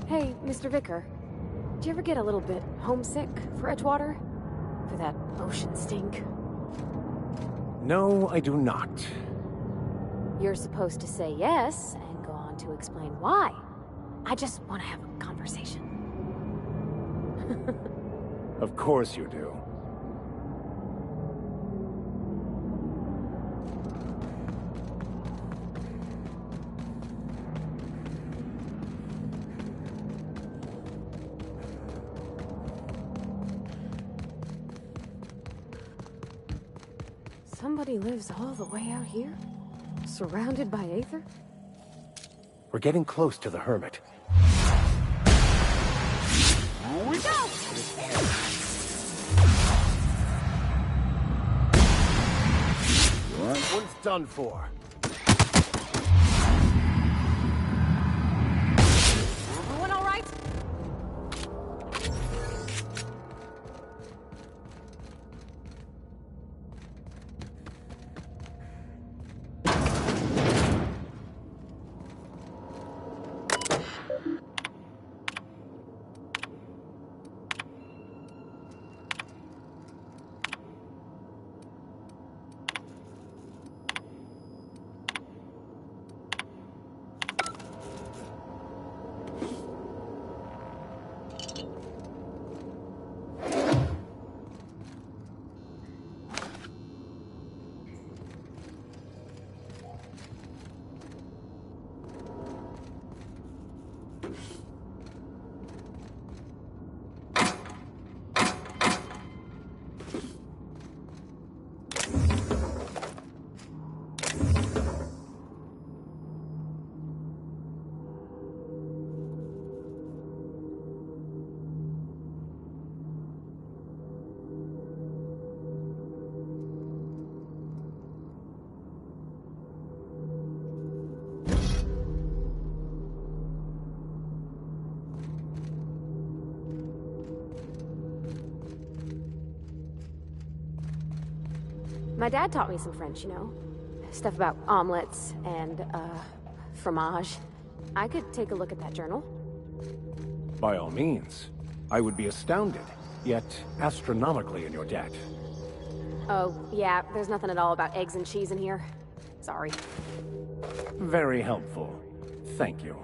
Hey, Mr. Vicar. Do you ever get a little bit homesick for Edgewater? For that ocean stink? No, I do not. You're supposed to say yes, and go on to explain why. I just want to have a conversation. Of course you do. Somebody lives all the way out here? Surrounded by Aether? We're getting close to the Hermit. Here we go! One's done for. Everyone all right? My dad taught me some French, you know. Stuff about omelets and, fromage. I could take a look at that journal. By all means. I would be astounded, yet astronomically in your debt. Oh, yeah, there's nothing at all about eggs and cheese in here. Sorry. Very helpful. Thank you.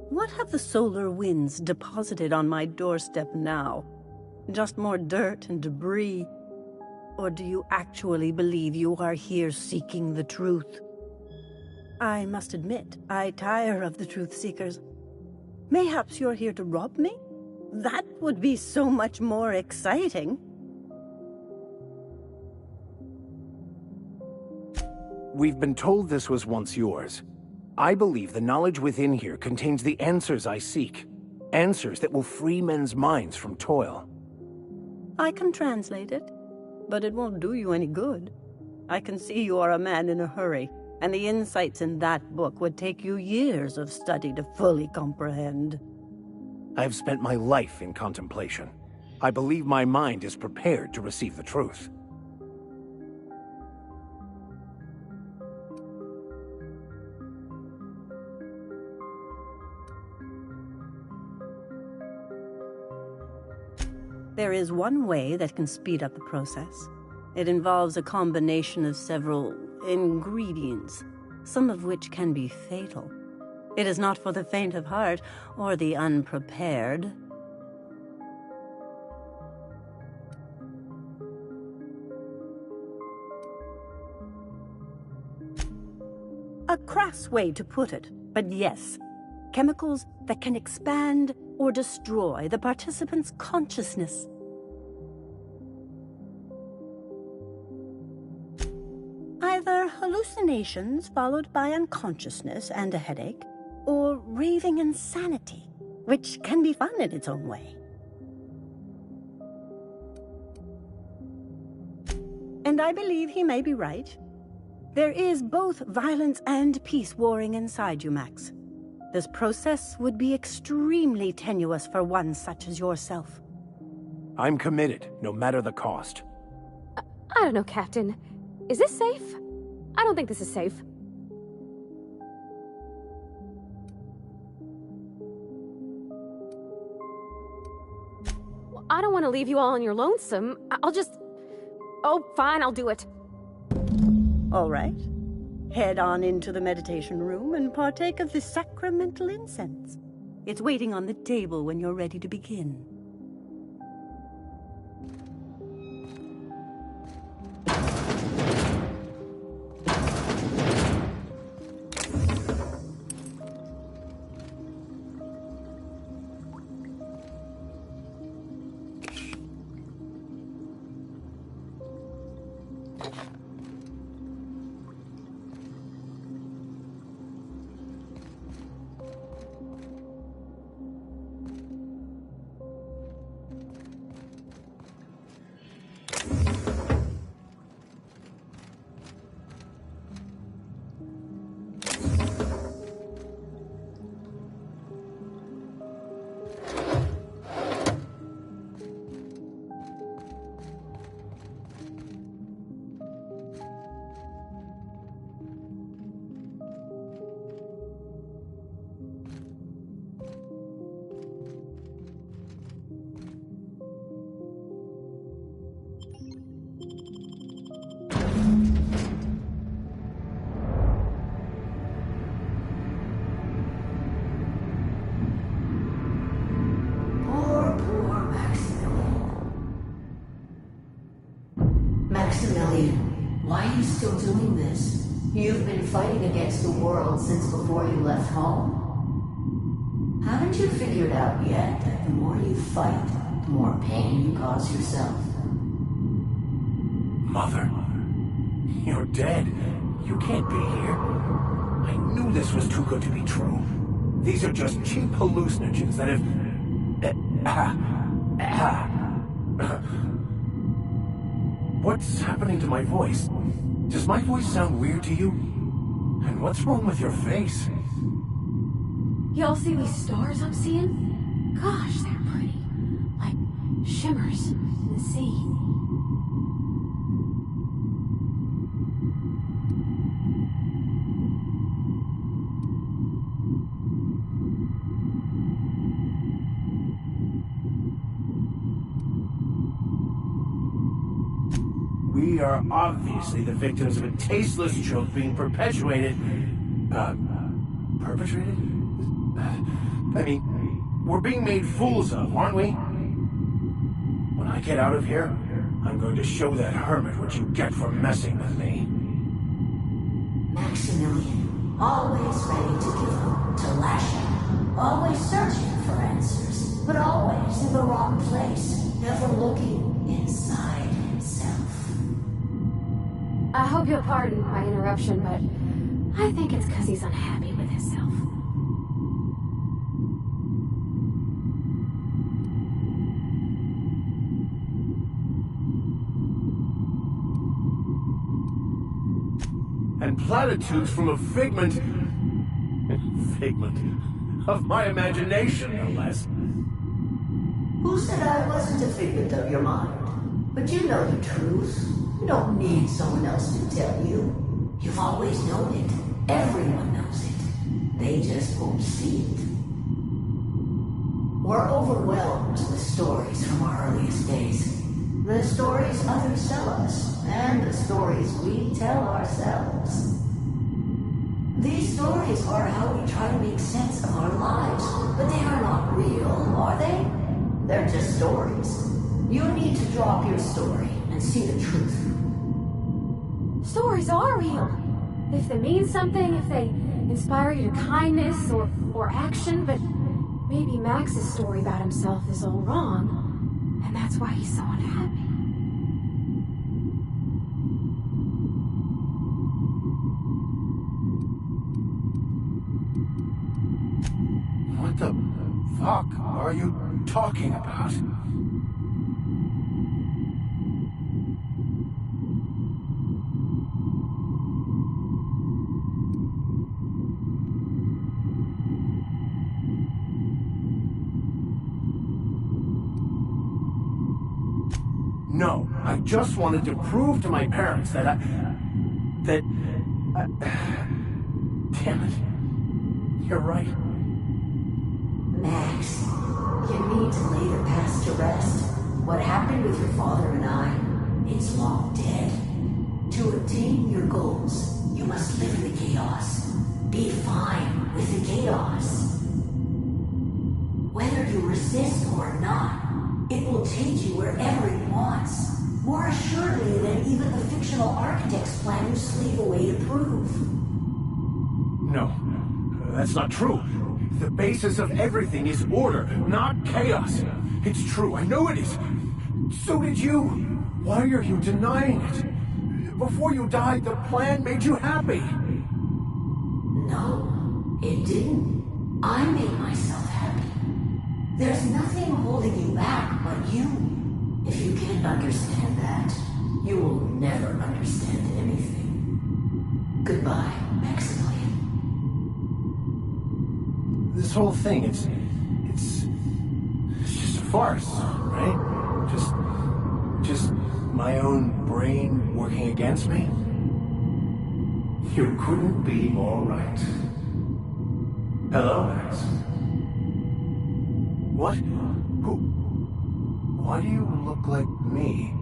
What have the solar winds deposited on my doorstep now? Just more dirt and debris? Or do you actually believe you are here seeking the truth? I must admit, I tire of the truth seekers. Mayhaps you're here to rob me? That would be so much more exciting. We've been told this was once yours. I believe the knowledge within here contains the answers I seek. Answers that will free men's minds from toil. I can translate it, but it won't do you any good. I can see you are a man in a hurry, and the insights in that book would take you years of study to fully comprehend. I've spent my life in contemplation. I believe my mind is prepared to receive the truth. There is one way that can speed up the process. It involves a combination of several ingredients, some of which can be fatal. It is not for the faint of heart or the unprepared. A crass way to put it, but yes, chemicals that can expand or destroy the participant's consciousness. Either hallucinations followed by unconsciousness and a headache, or raving insanity, which can be fun in its own way. And I believe he may be right. There is both violence and peace warring inside you, Max. This process would be extremely tenuous for one such as yourself. I'm committed, no matter the cost. I don't know, Captain. Is this safe? I don't think this is safe. I don't want to leave you all on your lonesome. I'll just... Oh, fine, I'll do it. All right. Head on into the meditation room and partake of the sacramental incense. It's waiting on the table when you're ready to begin. Maximilian, why are you still doing this? You've been fighting against the world since before you left home. Haven't you figured out yet that the more you fight, the more pain you cause yourself? Mother, you're dead. You can't be here. I knew this was too good to be true. These are just cheap hallucinogens that have... What's happening to my voice? Does my voice sound weird to you? And what's wrong with your face? Y'all see these stars I'm seeing? Gosh, they're pretty. Like shimmers in the sea. We are obviously the victims of a tasteless joke being perpetuated... perpetrated? I mean, we're being made fools of, aren't we? When I get out of here, I'm going to show that hermit what you get for messing with me. Maximilian, always ready to give up, to lash out, always searching for answers, but always in the wrong place, never looking inside himself. I hope you'll pardon my interruption, but I think it's because he's unhappy with himself. and platitudes from a figment of my imagination, no less. Who said I wasn't a figment of your mind? But you know the truth. You don't need someone else to tell you. You've always known it. Everyone knows it. They just won't see it. We're overwhelmed with stories from our earliest days. The stories others tell us, and the stories we tell ourselves. These stories are how we try to make sense of our lives, but they are not real, are they? They're just stories. You need to drop your story and see the truth. Stories are real. If they mean something, if they inspire you to kindness or action, but maybe Max's story about himself is all wrong, and that's why he's so unhappy. What the fuck are you talking about? No, I just wanted to prove to my parents that damn it. You're right. Max, you need to lay the past to rest. What happened with your father and I, it's long dead. To attain your goals, you must live in the chaos. Be fine with the chaos. Whether you resist or not, it will take you wherever it wants. More assuredly than even the fictional architect's plan you slave away to prove. No, that's not true. The basis of everything is order, not chaos. It's true, I know it is. So did you. Why are you denying it? Before you died, the plan made you happy. No, it didn't. I made myself happy. There's nothing holding you back but you. If you can't understand that, you will never understand anything. Goodbye, Maximilian. This whole thing, it's just a farce, right? Just my own brain working against me? You couldn't be more right. Hello, Max. What? Who? Why do you look like me?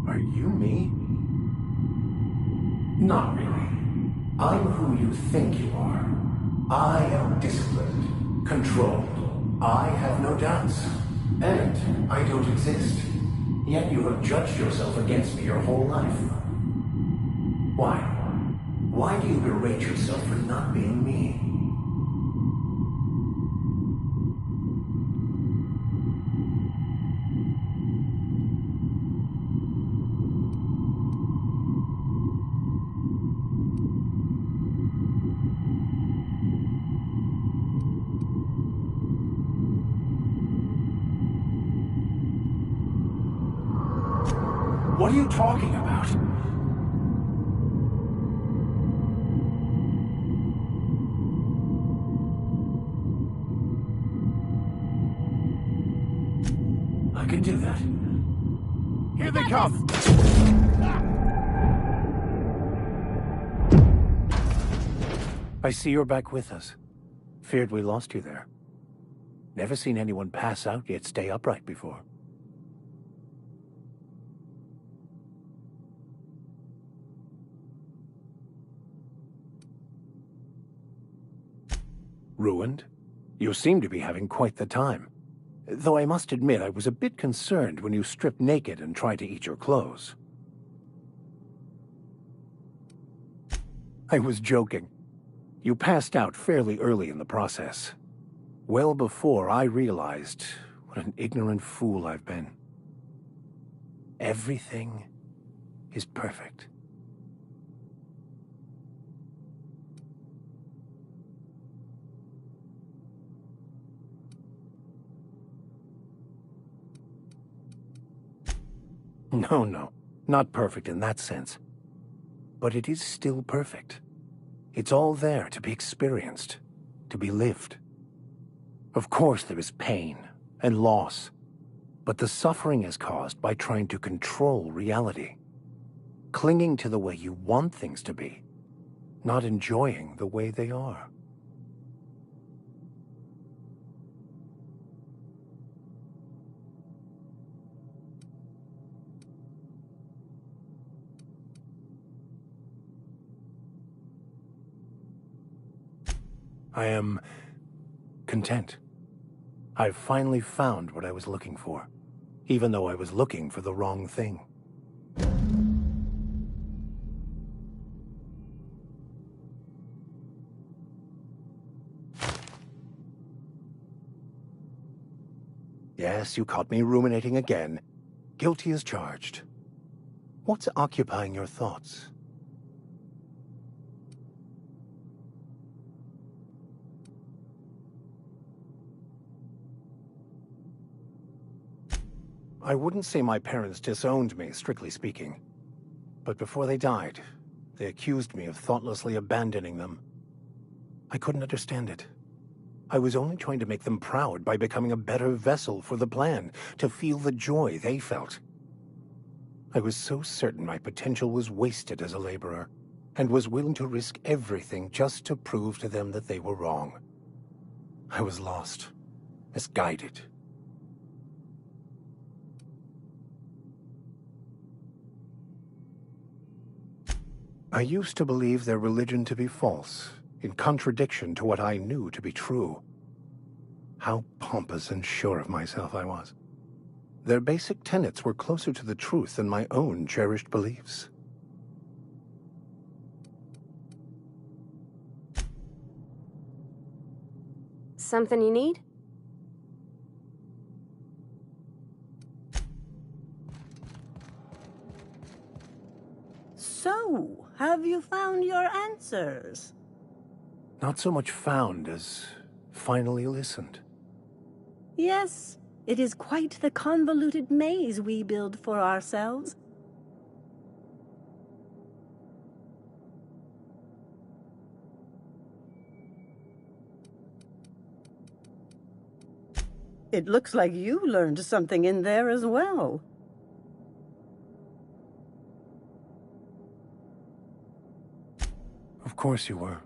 Are you me? Not really. I'm who you think you are. I am disciplined, controlled. I have no doubts. And I don't exist. Yet you have judged yourself against me your whole life. Why? Why do you berate yourself for not being me? What are you talking about? I can do that. Here they come! I see you're back with us. Feared we lost you there. Never seen anyone pass out yet stay upright before. Ruined? You seem to be having quite the time. Though I must admit I was a bit concerned when you stripped naked and tried to eat your clothes. I was joking. You passed out fairly early in the process. Well before I realized what an ignorant fool I've been. Everything is perfect. No, not perfect in that sense. But it is still perfect. It's all there to be experienced, to be lived. Of course there is pain and loss, but the suffering is caused by trying to control reality, clinging to the way you want things to be, not enjoying the way they are. I am content. I've finally found what I was looking for, even though I was looking for the wrong thing. Yes, you caught me ruminating again. Guilty as charged. What's occupying your thoughts? I wouldn't say my parents disowned me, strictly speaking. But before they died, they accused me of thoughtlessly abandoning them. I couldn't understand it. I was only trying to make them proud by becoming a better vessel for the plan, to feel the joy they felt. I was so certain my potential was wasted as a laborer, and was willing to risk everything just to prove to them that they were wrong. I was lost, misguided. I used to believe their religion to be false, in contradiction to what I knew to be true. How pompous and sure of myself I was. Their basic tenets were closer to the truth than my own cherished beliefs. Something you need? So, have you found your answers? Not so much found as finally listened. Yes, it is quite the convoluted maze we build for ourselves. It looks like you learned something in there as well. Of course you were.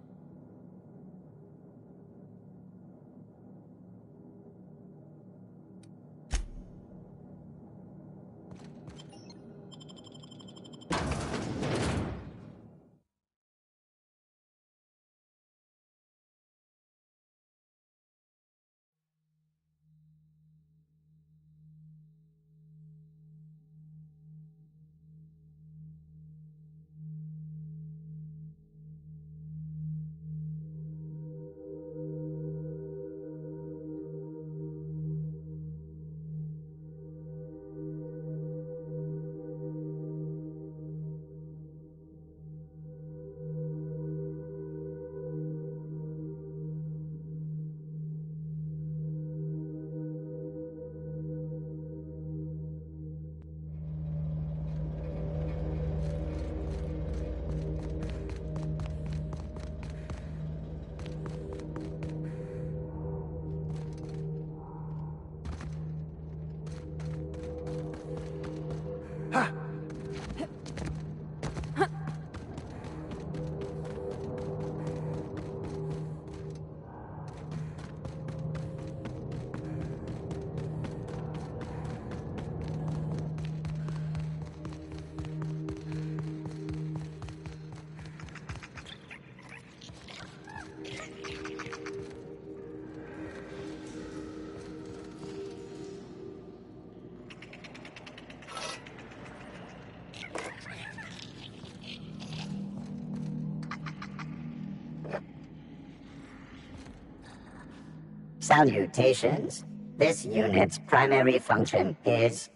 Salutations. This unit's primary function is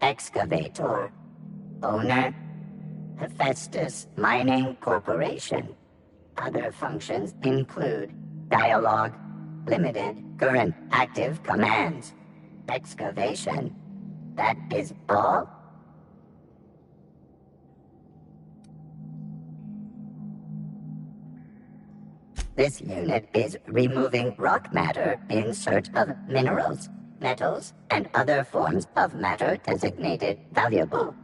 excavator. Owner, Hephaestus Mining Corporation. Other functions include dialogue, limited current active commands, excavation. That is all? This unit is removing rock matter in search of minerals, metals, and other forms of matter designated valuable.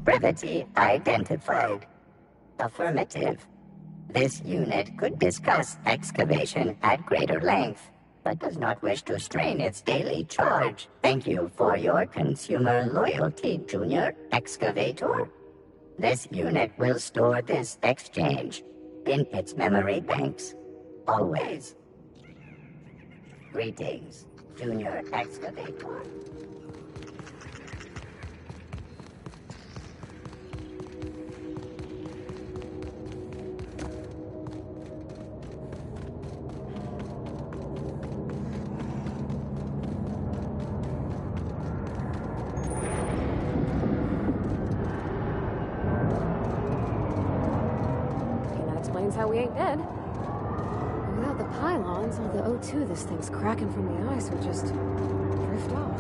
Brevity identified. Affirmative. This unit could discuss excavation at greater length, but does not wish to strain its daily charge. Thank you for your consumer loyalty, Junior Excavator. This unit will store this exchange in its memory banks, always. Greetings, Junior Excavator. How we ain't dead. Without the pylons, all the O2 this thing's cracking from the ice would just drift off.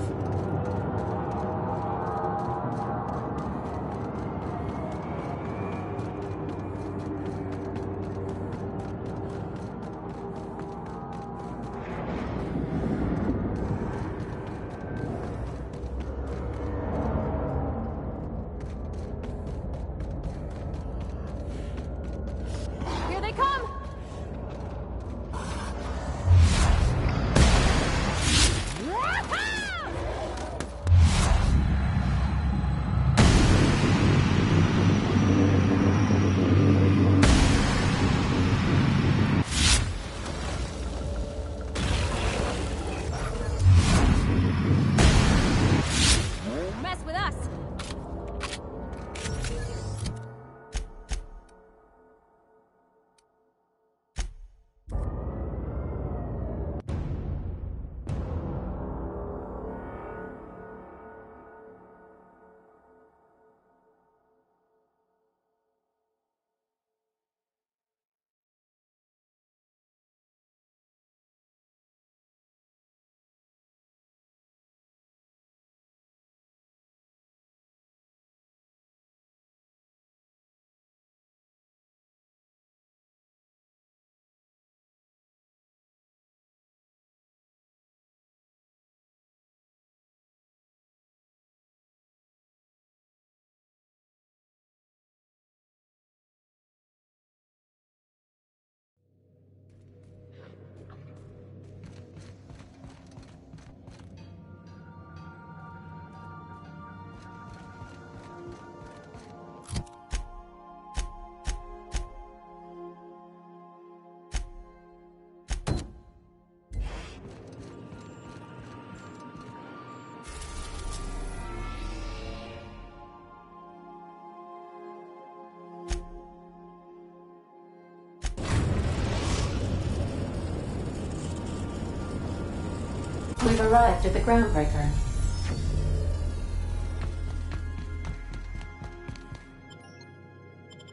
We've arrived at the Groundbreaker.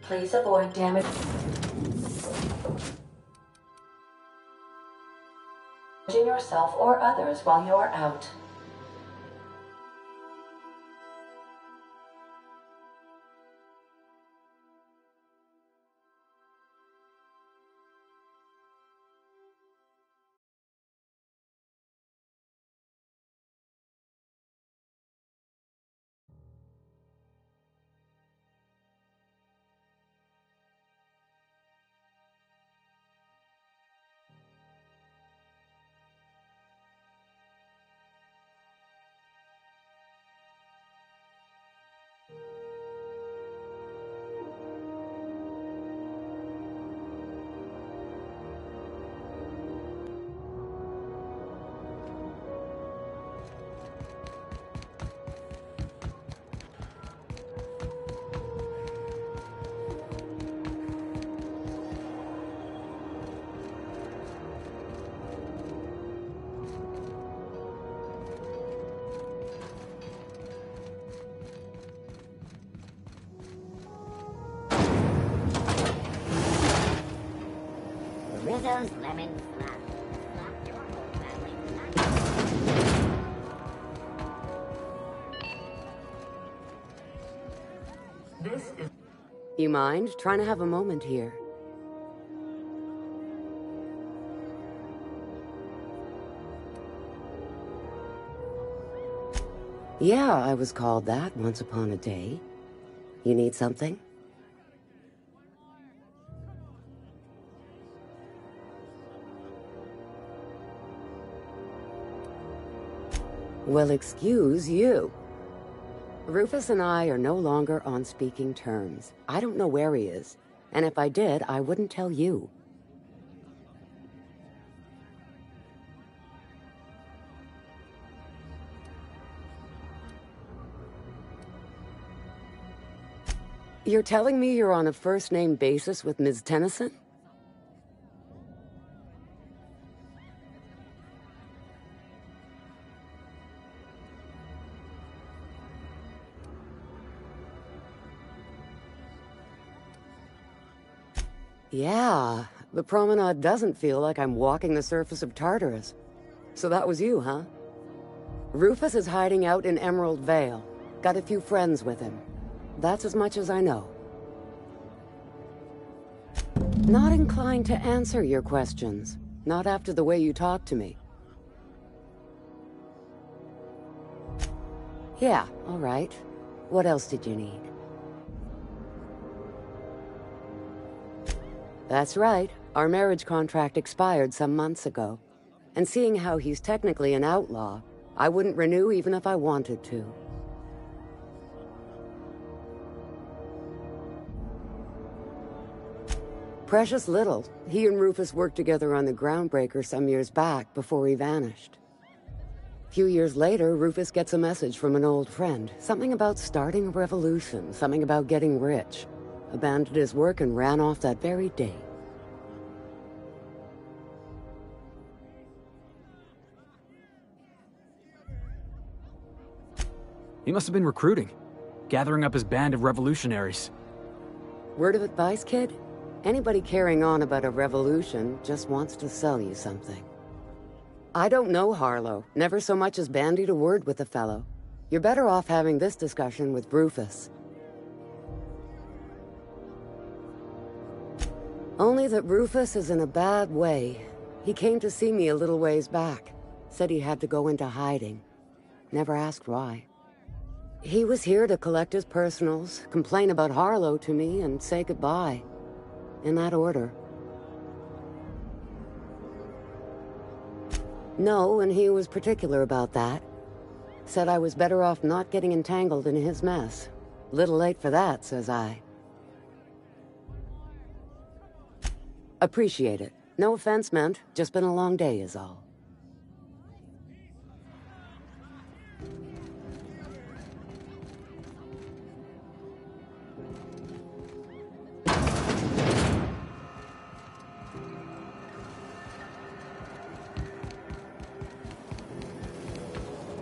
Please avoid damage. Yourself or others while you're out. Rizzo's Lemon Flat. You mind? Trying to have a moment here. Yeah, I was called that once upon a day. You need something? Well, excuse you. Rufus and I are no longer on speaking terms. I don't know where he is, and if I did, I wouldn't tell you. You're telling me you're on a first-name basis with Ms. Tennyson? Yeah, the promenade doesn't feel like I'm walking the surface of Tartarus. So that was you, huh? Rufus is hiding out in Emerald Vale. Got a few friends with him. That's as much as I know. Not inclined to answer your questions. Not after the way you talked to me. Yeah, all right. What else did you need? That's right. Our marriage contract expired some months ago. And seeing how he's technically an outlaw, I wouldn't renew even if I wanted to. Precious little. He and Rufus worked together on the Groundbreaker some years back before he vanished. A few years later, Rufus gets a message from an old friend. Something about starting a revolution, something about getting rich. Abandoned his work and ran off that very day. He must have been recruiting, gathering up his band of revolutionaries. Word of advice, kid? Anybody carrying on about a revolution just wants to sell you something. I don't know Harlow, never so much as bandied a word with the fellow. You're better off having this discussion with Rufus. Only that Rufus is in a bad way. He came to see me a little ways back. Said he had to go into hiding. Never asked why. He was here to collect his personals, complain about Harlow to me, and say goodbye. In that order. No, and he was particular about that. Said I was better off not getting entangled in his mess. Little late for that, says I. Appreciate it. No offense meant, just been a long day is all.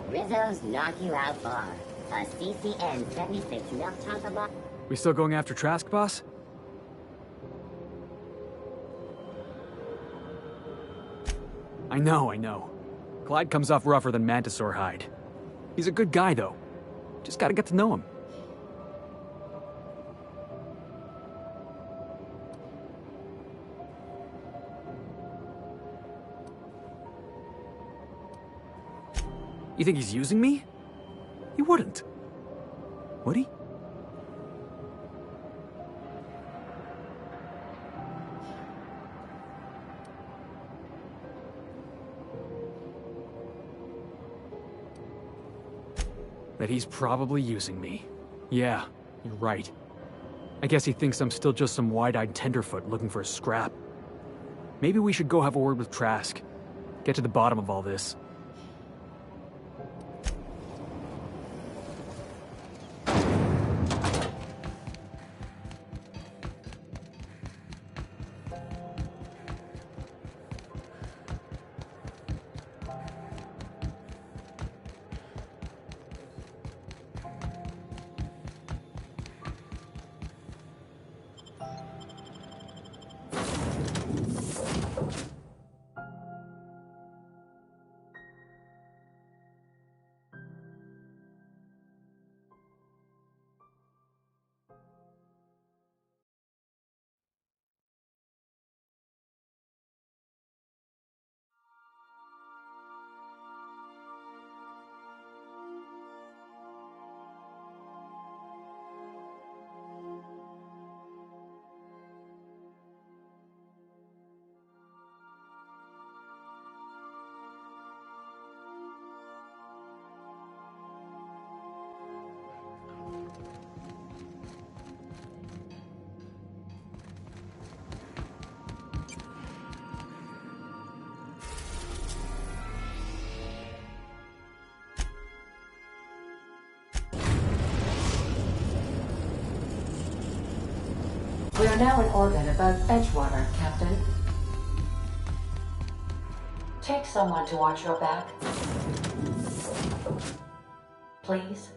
Rizzo's knock you out bar. A CCN 76 milk chocolate bar. We still going after Trask, boss? I know. Clyde comes off rougher than Mantisaur hide. He's a good guy, though. Just gotta get to know him. You think he's using me? He wouldn't. Would he? That he's probably using me. Yeah, you're right. I guess he thinks I'm still just some wide-eyed tenderfoot looking for a scrap. Maybe we should go have a word with Trask. Get to the bottom of all this. We are now in orbit above Edgewater, Captain. Take someone to watch your back. Please.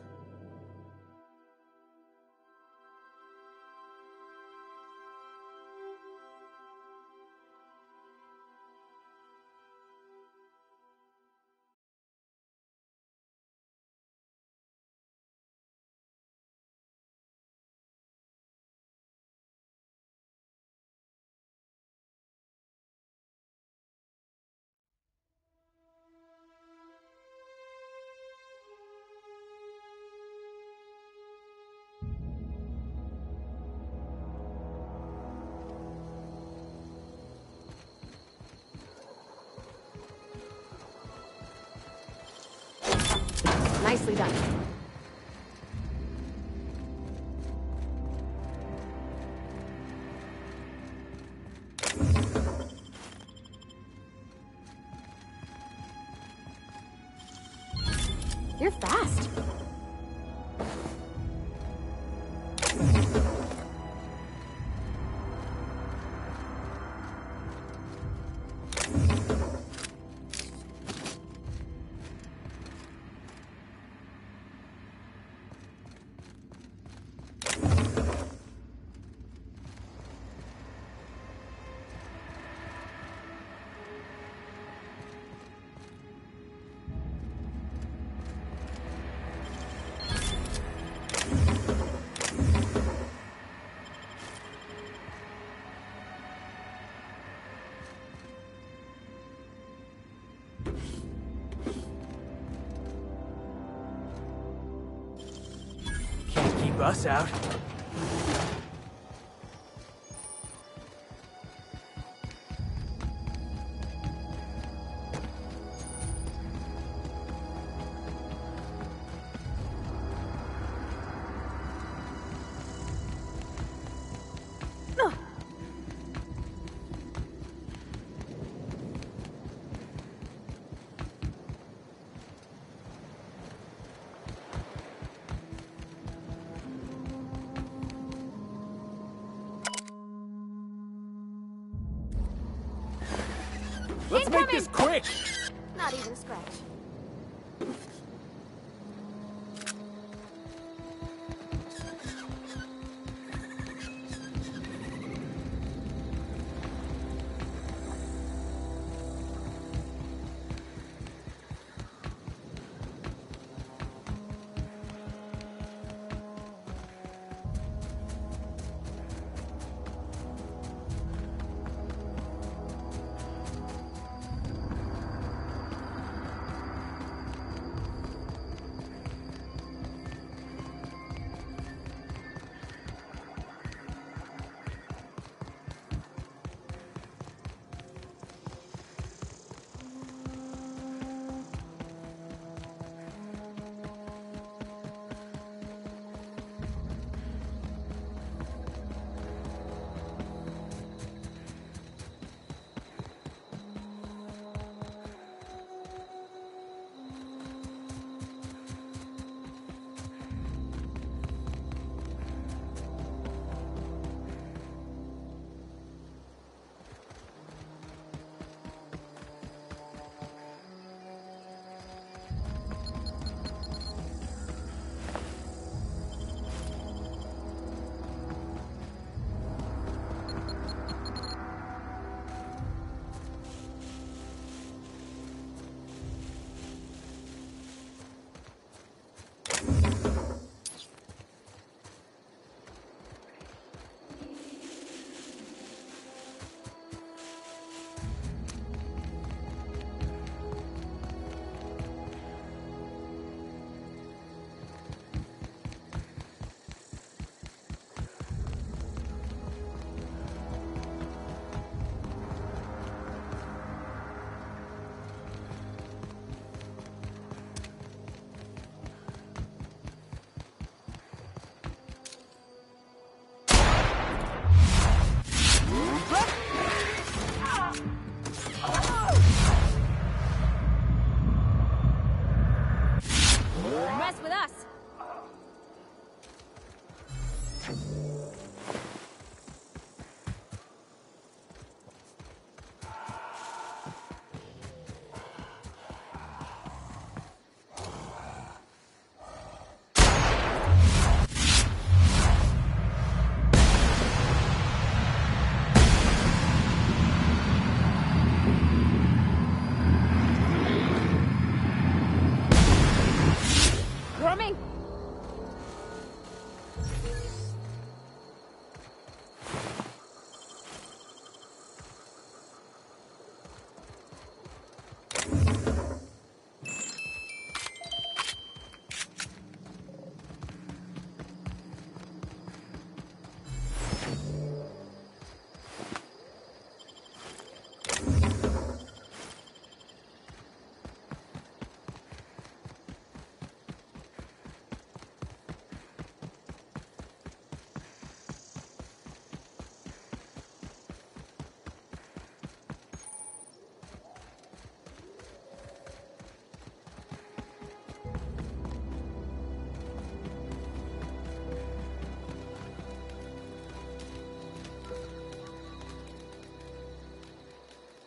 Nicely done. You're fast. Can't keep us out. Let's make this quick! Not even a scratch.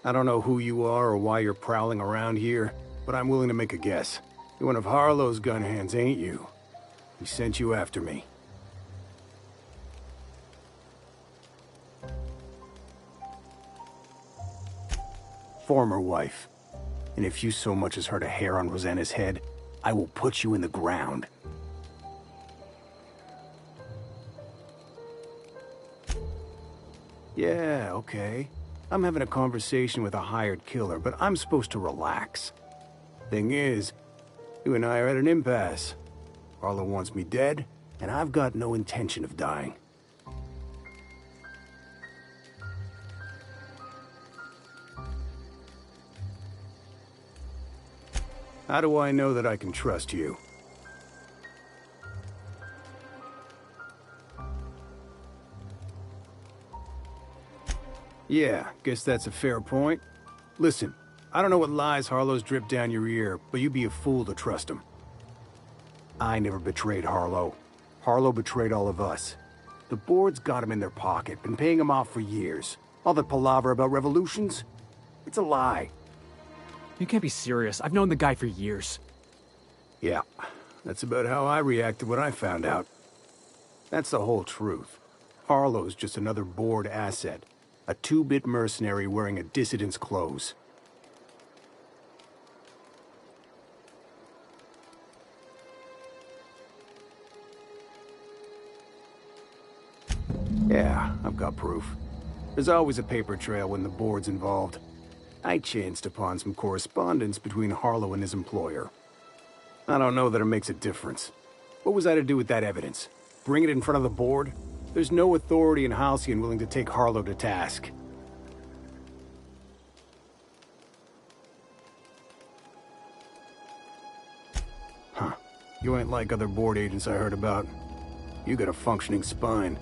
I don't know who you are or why you're prowling around here, but I'm willing to make a guess. You're one of Harlow's gun hands, ain't you? He sent you after me. Former wife. And if you so much as hurt a hair on Rosanna's head, I will put you in the ground. Yeah, okay. I'm having a conversation with a hired killer, but I'm supposed to relax. Thing is, you and I are at an impasse. Harlow wants me dead, and I've got no intention of dying. How do I know that I can trust you? Yeah, guess that's a fair point. Listen, I don't know what lies Harlow's dripped down your ear, but you'd be a fool to trust him. I never betrayed Harlow. Harlow betrayed all of us. The board's got him in their pocket, been paying him off for years. All that palaver about revolutions? It's a lie. You can't be serious. I've known the guy for years. Yeah, that's about how I reacted when I found out. That's the whole truth. Harlow's just another board asset. A two-bit mercenary wearing a dissident's clothes. Yeah, I've got proof. There's always a paper trail when the board's involved. I chanced upon some correspondence between Harlow and his employer. I don't know that it makes a difference. What was I to do with that evidence? Bring it in front of the board? There's no authority in Halcyon willing to take Harlow to task. Huh. You ain't like other board agents I heard about. You got a functioning spine.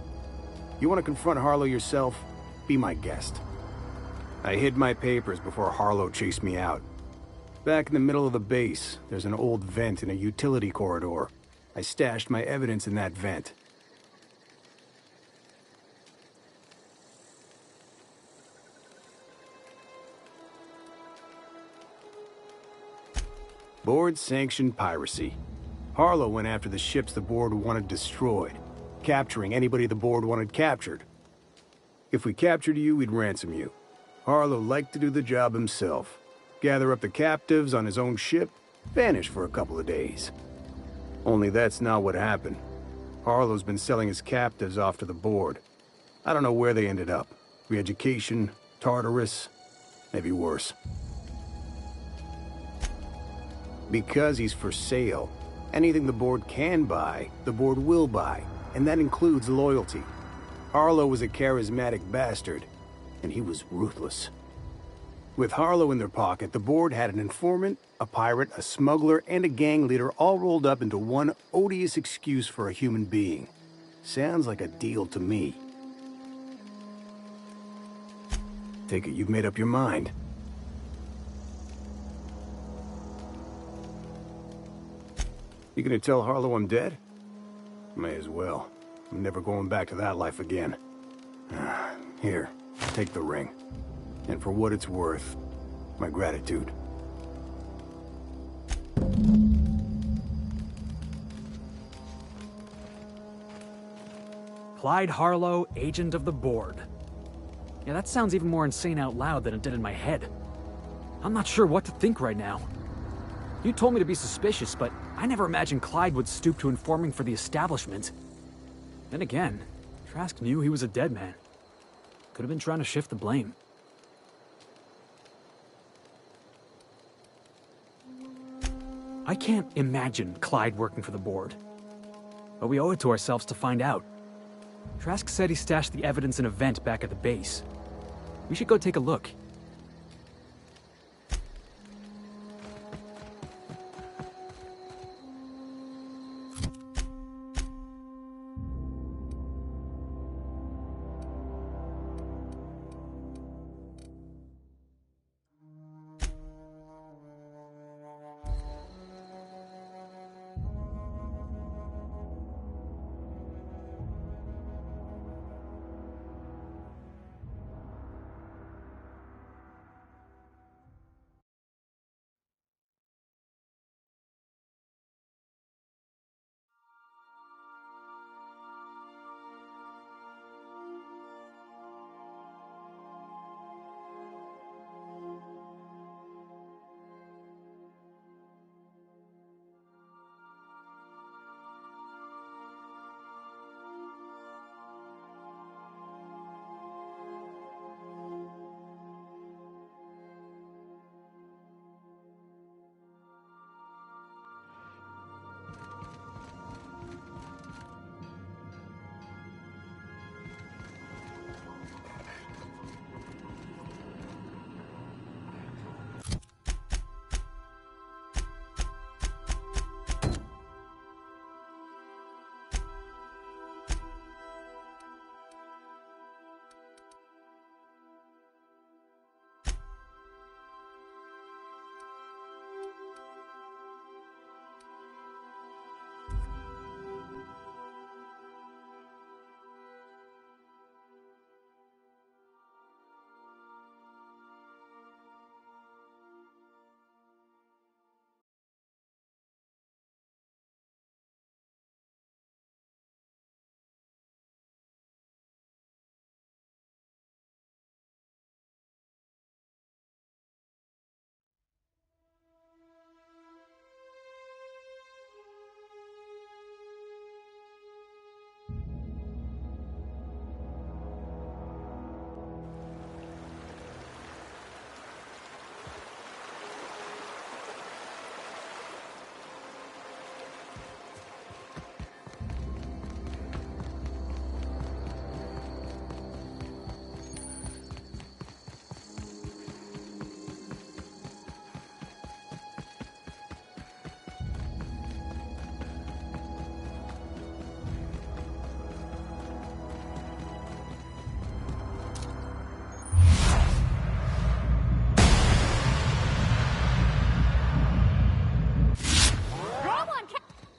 You want to confront Harlow yourself? Be my guest. I hid my papers before Harlow chased me out. Back in the middle of the base, there's an old vent in a utility corridor. I stashed my evidence in that vent. Board-sanctioned piracy. Harlow went after the ships the board wanted destroyed, capturing anybody the board wanted captured. If we captured you, we'd ransom you. Harlow liked to do the job himself. Gather up the captives on his own ship, vanish for a couple of days. Only that's not what happened. Harlow's been selling his captives off to the board. I don't know where they ended up. Re-education, Tartarus, maybe worse. Because he's for sale, anything the board can buy, the board will buy, and that includes loyalty. Harlow was a charismatic bastard, and he was ruthless. With Harlow in their pocket, the board had an informant, a pirate, a smuggler, and a gang leader all rolled up into one odious excuse for a human being. Sounds like a deal to me. Take it you've made up your mind. You gonna tell Harlow I'm dead? May as well. I'm never going back to that life again. Here, take the ring. And for what it's worth, my gratitude. Clyde Harlow, agent of the board. Yeah, that sounds even more insane out loud than it did in my head. I'm not sure what to think right now. You told me to be suspicious, but I never imagined Clyde would stoop to informing for the establishment. Then again, Trask knew he was a dead man. Could have been trying to shift the blame. I can't imagine Clyde working for the board. But we owe it to ourselves to find out. Trask said he stashed the evidence in a vent back at the base. We should go take a look.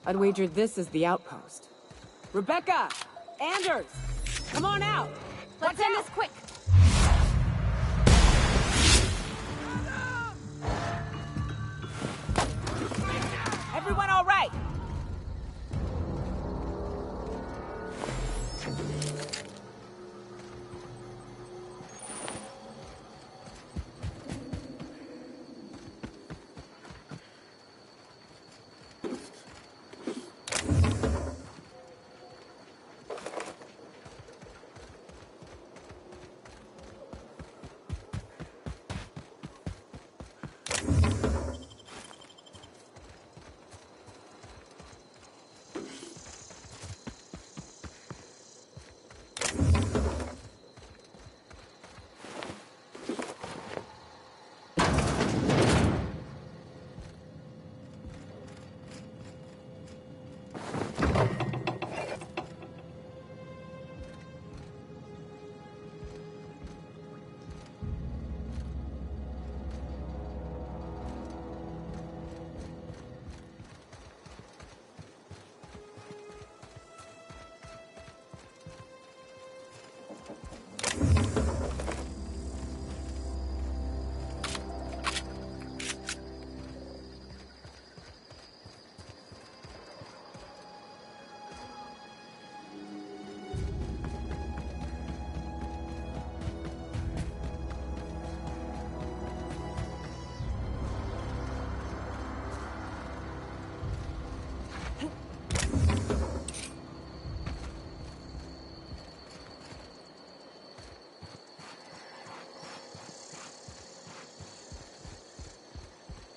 I'd wager this is the outpost. Rebecca! Anders! Come on out! Let's end this quick! Everyone all right?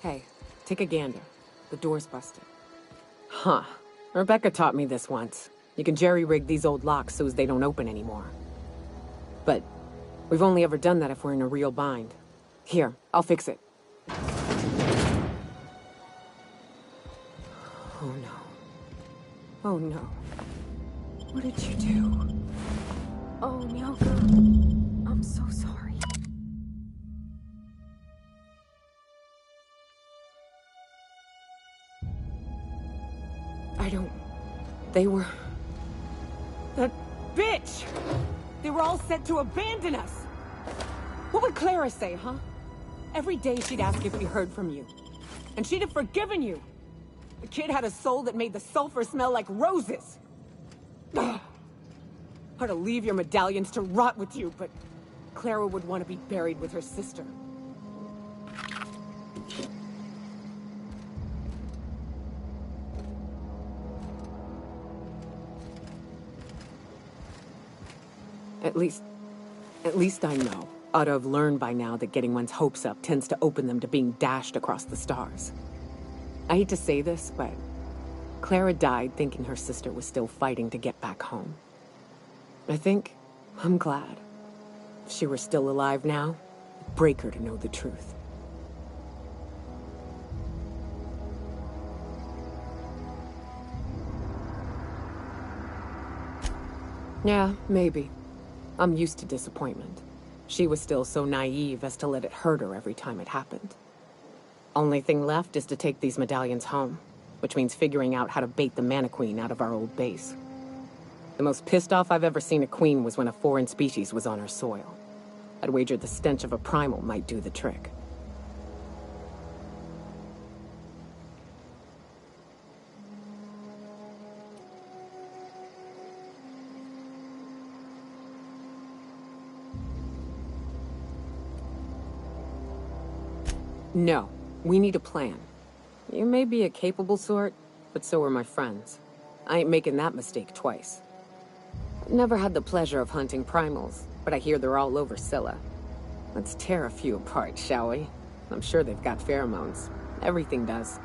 Hey, take a gander. The door's busted. Huh. Rebecca taught me this once. You can jerry-rig these old locks so as they don't open anymore. But we've only ever done that if we're in a real bind. Here, I'll fix it. Oh no. Oh no. What did you do? Oh, Nyoka. I'm so sorry. They were... That bitch! They were all set to abandon us! What would Clara say, huh? Every day she'd ask if we heard from you. And she'd have forgiven you! The kid had a soul that made the sulfur smell like roses! Ugh. I'd to leave your medallions to rot with you, but... Clara would want to be buried with her sister. At least I know. Ought to have learned by now that getting one's hopes up tends to open them to being dashed across the stars. I hate to say this, but Clara died thinking her sister was still fighting to get back home. I'm glad. If she were still alive now, it'd break her to know the truth. Yeah, maybe. I'm used to disappointment. She was still so naive as to let it hurt her every time it happened. Only thing left is to take these medallions home, which means figuring out how to bait the Mantiqueen out of our old base. The most pissed off I've ever seen a queen was when a foreign species was on her soil. I'd wager the stench of a primal might do the trick. No, we need a plan. You may be a capable sort, but so are my friends. I ain't making that mistake twice. Never had the pleasure of hunting primals, but I hear they're all over Scylla. Let's tear a few apart, shall we? I'm sure they've got pheromones. Everything does.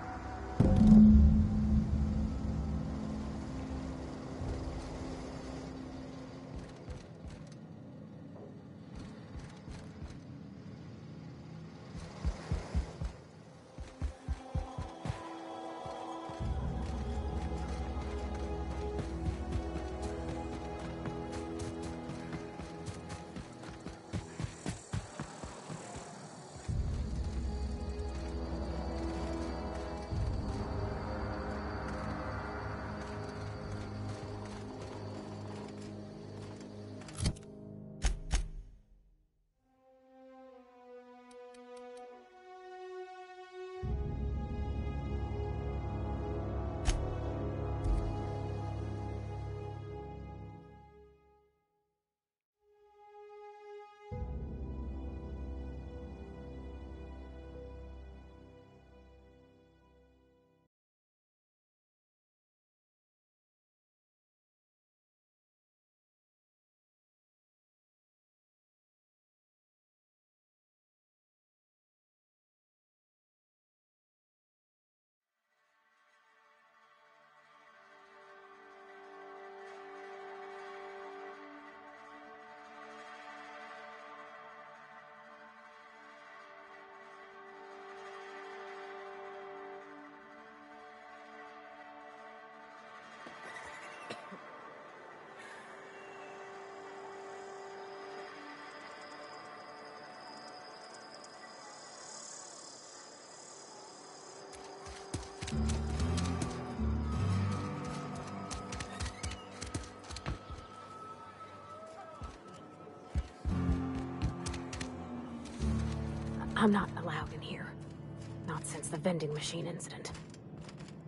I'm not allowed in here. Not since the vending machine incident.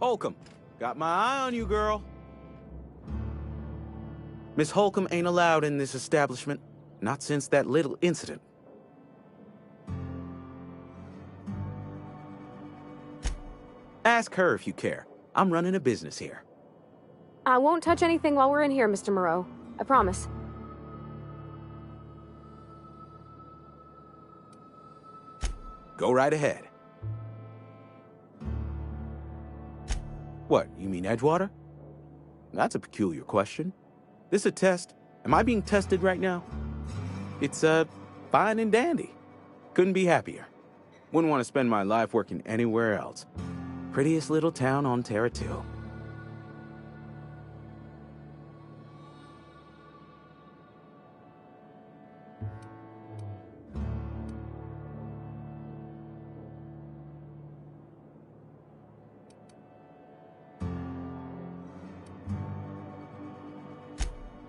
Holcomb, got my eye on you, girl. Miss Holcomb ain't allowed in this establishment. Not since that little incident. Ask her if you care. I'm running a business here. I won't touch anything while we're in here, Mr. Moreau. I promise. Go right ahead. What, you mean Edgewater? That's a peculiar question. This a test? Am I being tested right now? It's, fine and dandy. Couldn't be happier. Wouldn't want to spend my life working anywhere else. Prettiest little town on Terra 2.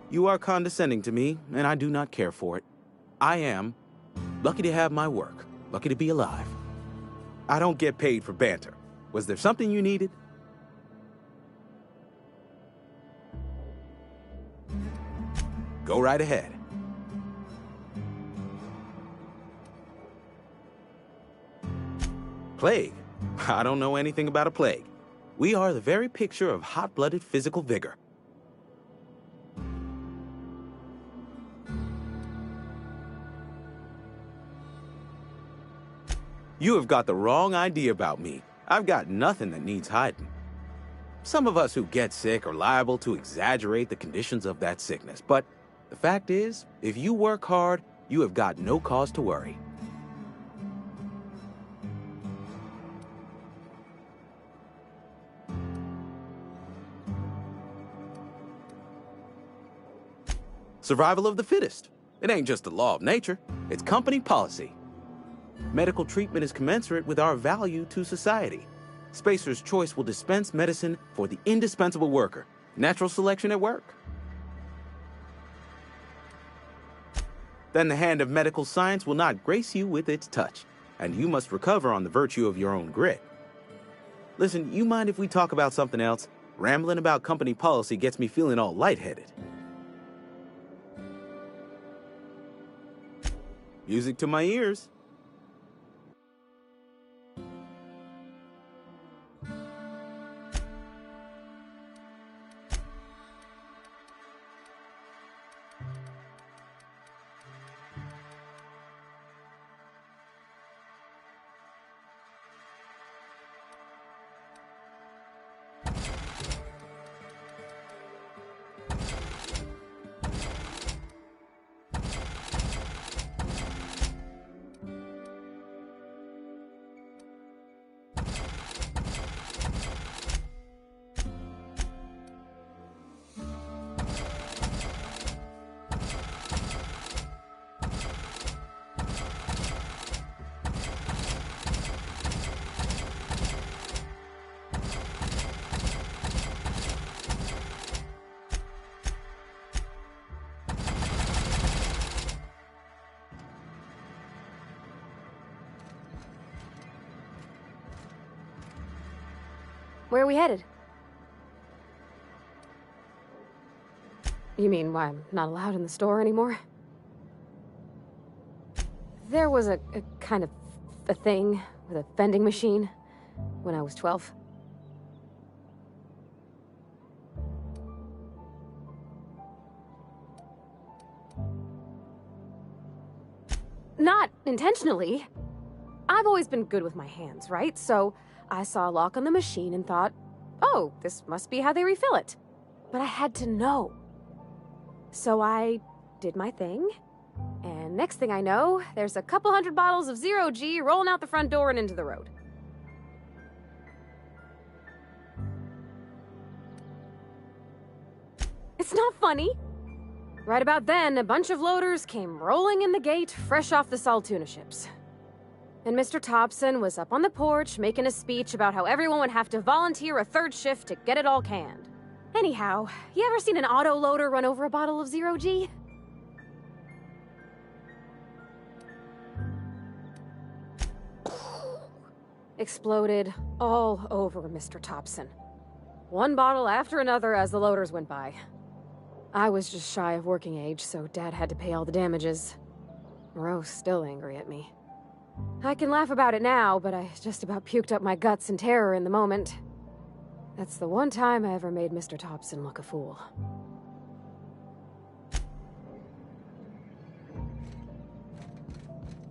You are condescending to me, and I do not care for it. I am lucky to have my work, lucky to be alive. I don't get paid for banter. Was there something you needed? Go right ahead. Plague? I don't know anything about a plague. We are the very picture of hot-blooded physical vigor. You have got the wrong idea about me. I've got nothing that needs hiding. Some of us who get sick are liable to exaggerate the conditions of that sickness, but the fact is, if you work hard, you have got no cause to worry. Survival of the fittest. It ain't just a law of nature, it's company policy. Medical treatment is commensurate with our value to society. Spacer's Choice will dispense medicine for the indispensable worker. Natural selection at work. Then the hand of medical science will not grace you with its touch, and you must recover on the virtue of your own grit. Listen, you mind if we talk about something else? Rambling about company policy gets me feeling all lightheaded. Music to my ears. Where are we headed? You mean why I'm not allowed in the store anymore? There was a kind of a thing with a vending machine when I was 12. Not intentionally. I've always been good with my hands, right? So I saw a lock on the machine and thought, oh, this must be how they refill it. But I had to know. So I did my thing, and next thing I know, there's a couple hundred bottles of Zero G rolling out the front door and into the road. It's not funny. Right about then, a bunch of loaders came rolling in the gate, fresh off the Saltuna ships. And Mr. Thompson was up on the porch making a speech about how everyone would have to volunteer a third shift to get it all canned. Anyhow, you ever seen an auto loader run over a bottle of Zero G? exploded all over Mr. Thompson. One bottle after another as the loaders went by. I was just shy of working age, so Dad had to pay all the damages. Moreau's still angry at me. I can laugh about it now, but I just about puked up my guts in terror in the moment. That's the one time I ever made Mr. Thompson look a fool.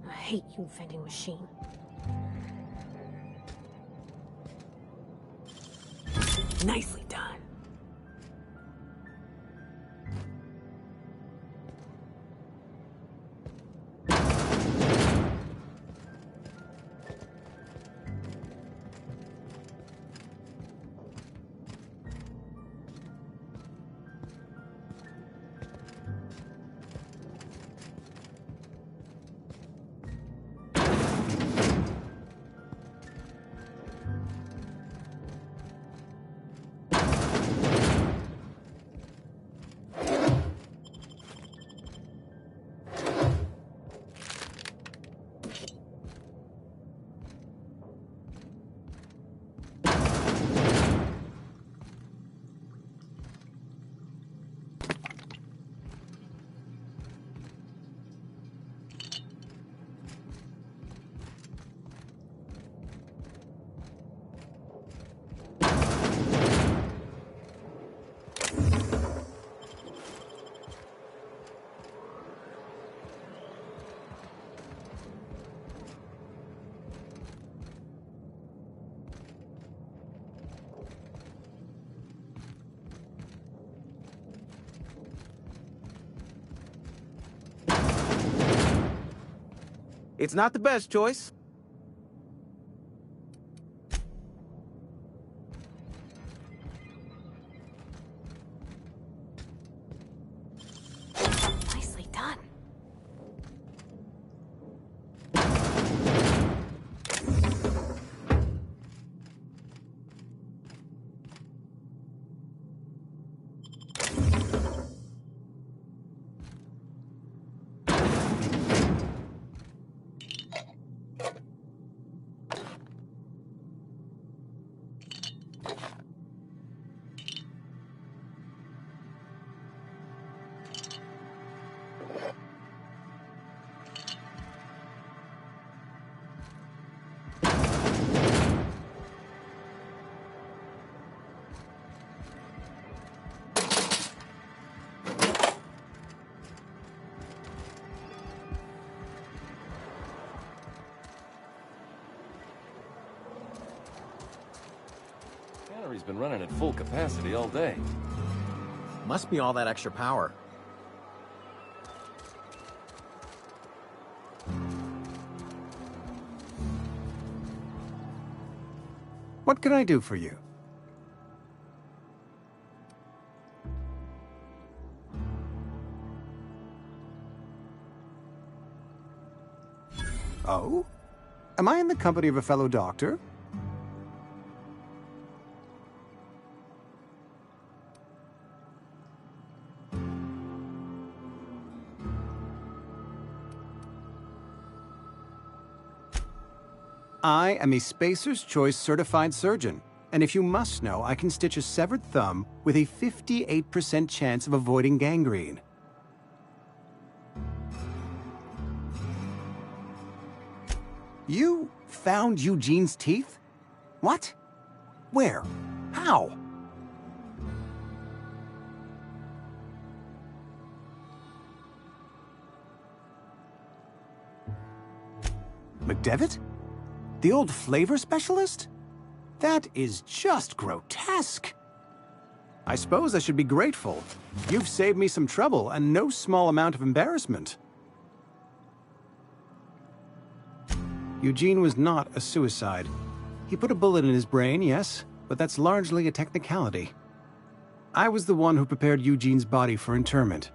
I hate you, vending machine. Nicely done. It's not the best choice. Nicely done. Cannery's been running at full capacity all day. Must be all that extra power. What can I do for you? Oh? Am I in the company of a fellow doctor? I am a Spacer's Choice certified surgeon, and if you must know, I can stitch a severed thumb with a 58% chance of avoiding gangrene. You found Eugene's teeth? What? Where? How? McDevitt? The old flavor specialist? That is just grotesque. I suppose I should be grateful. You've saved me some trouble and no small amount of embarrassment. Eugene was not a suicide. He put a bullet in his brain, yes, but that's largely a technicality. I was the one who prepared Eugene's body for interment.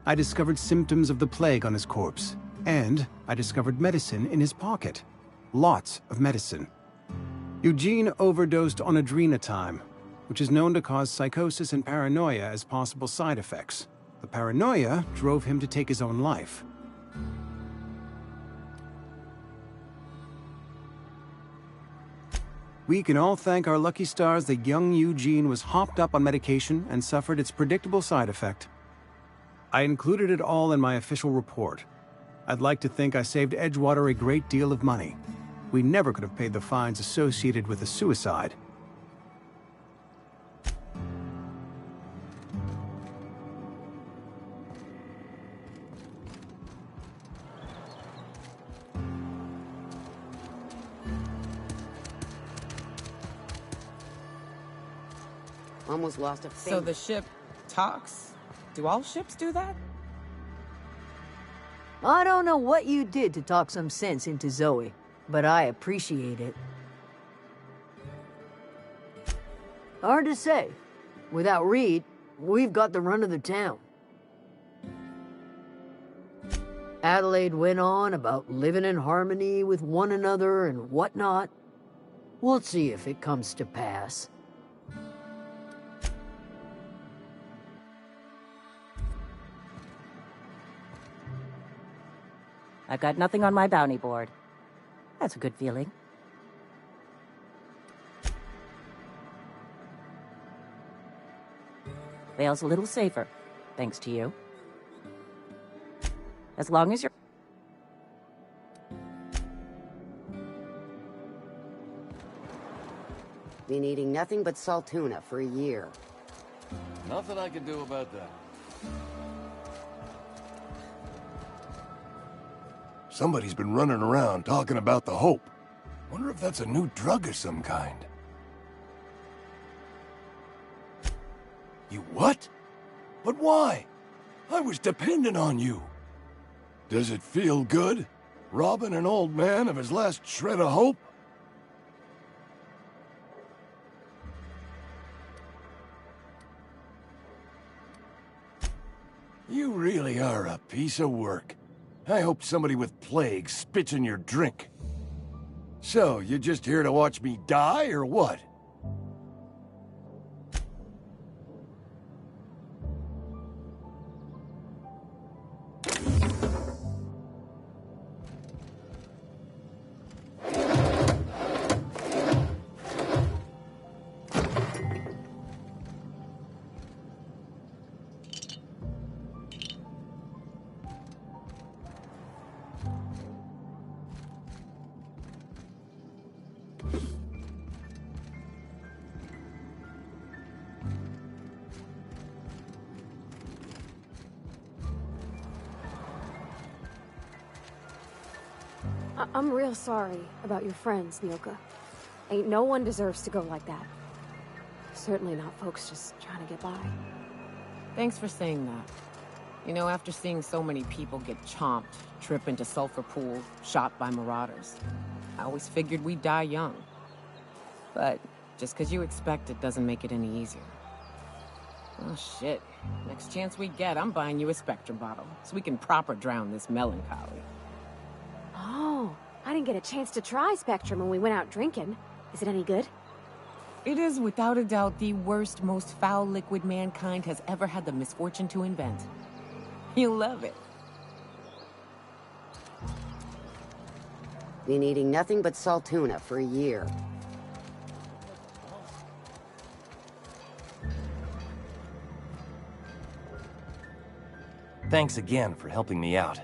I discovered symptoms of the plague on his corpse, and I discovered medicine in his pocket. Lots of medicine. Eugene overdosed on adrenatime, which is known to cause psychosis and paranoia as possible side effects. The paranoia drove him to take his own life. We can all thank our lucky stars that young Eugene was hopped up on medication and suffered its predictable side effect. I included it all in my official report. I'd like to think I saved Edgewater a great deal of money. We never could have paid the fines associated with a suicide. Almost lost a finger. So the ship talks? Do all ships do that? I don't know what you did to talk some sense into Zoe, but I appreciate it. Hard to say. Without Reed, we've got the run of the town. Adelaide went on about living in harmony with one another and whatnot. We'll see if it comes to pass. I've got nothing on my bounty board. That's a good feeling. Vale's a little safer, thanks to you. As long as you're... Been eating nothing but salt tuna for a year. Nothing I can do about that. Somebody's been running around talking about the Hope. Wonder if that's a new drug of some kind. You what? But why? I was dependent on you. Does it feel good? Robbing an old man of his last shred of hope? You really are a piece of work. I hope somebody with plague spits in your drink. So, you just here to watch me die, or what? I'm real sorry about your friends, Nyoka. Ain't no one deserves to go like that. Certainly not folks just trying to get by. Thanks for saying that. You know, after seeing so many people get chomped, trip into sulfur pools, shot by marauders, I always figured we'd die young. But just because you expect it doesn't make it any easier. Oh shit. Next chance we get, I'm buying you a Spectrum bottle, so we can proper drown this melancholy. Oh, I didn't get a chance to try Spectrum when we went out drinking. Is it any good? It is without a doubt the worst, most foul liquid mankind has ever had the misfortune to invent. You'll love it. Been eating nothing but salt tuna for a year. Thanks again for helping me out.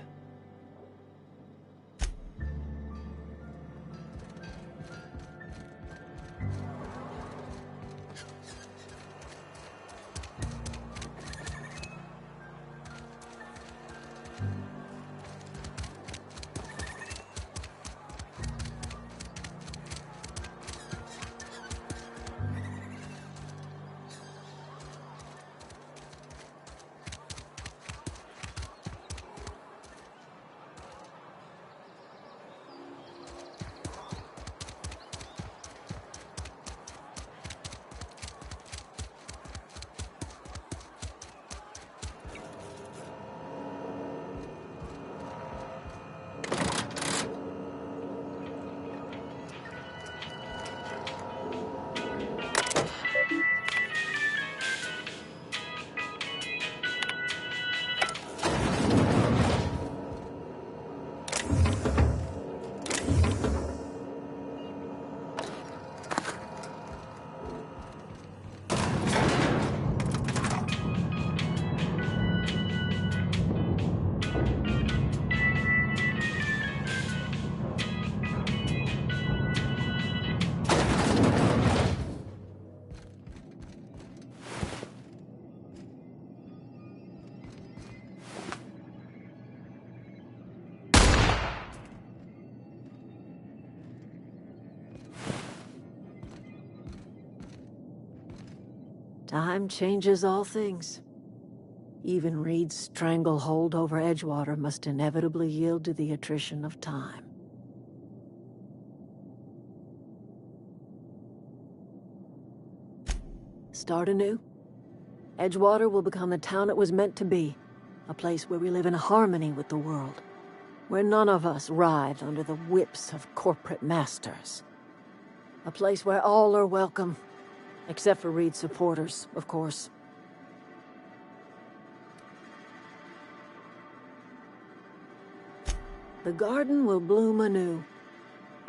Time changes all things. Even Reed's stranglehold over Edgewater must inevitably yield to the attrition of time. Start anew. Edgewater will become the town it was meant to be. A place where we live in harmony with the world. Where none of us writhe under the whips of corporate masters. A place where all are welcome. Except for Reed's supporters, of course. The garden will bloom anew.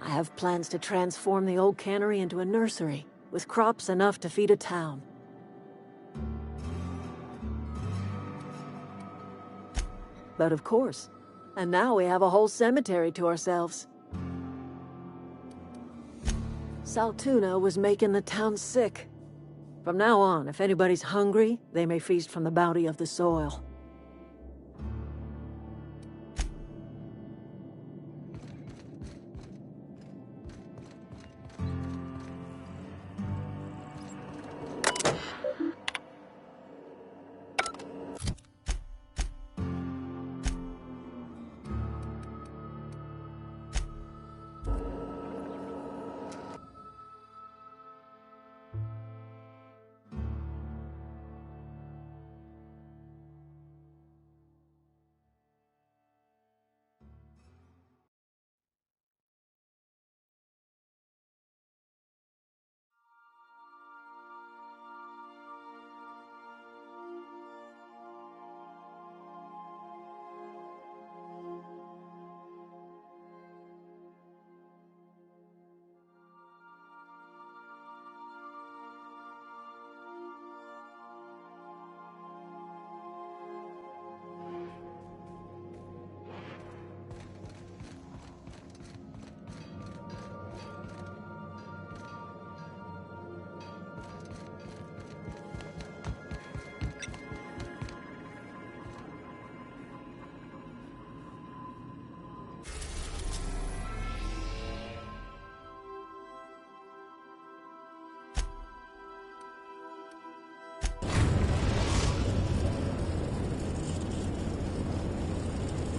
I have plans to transform the old cannery into a nursery, with crops enough to feed a town. But of course, and now we have a whole cemetery to ourselves. Saltuna was making the town sick. From now on, if anybody's hungry, they may feast from the bounty of the soil.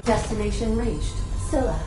Destination reached. Scylla.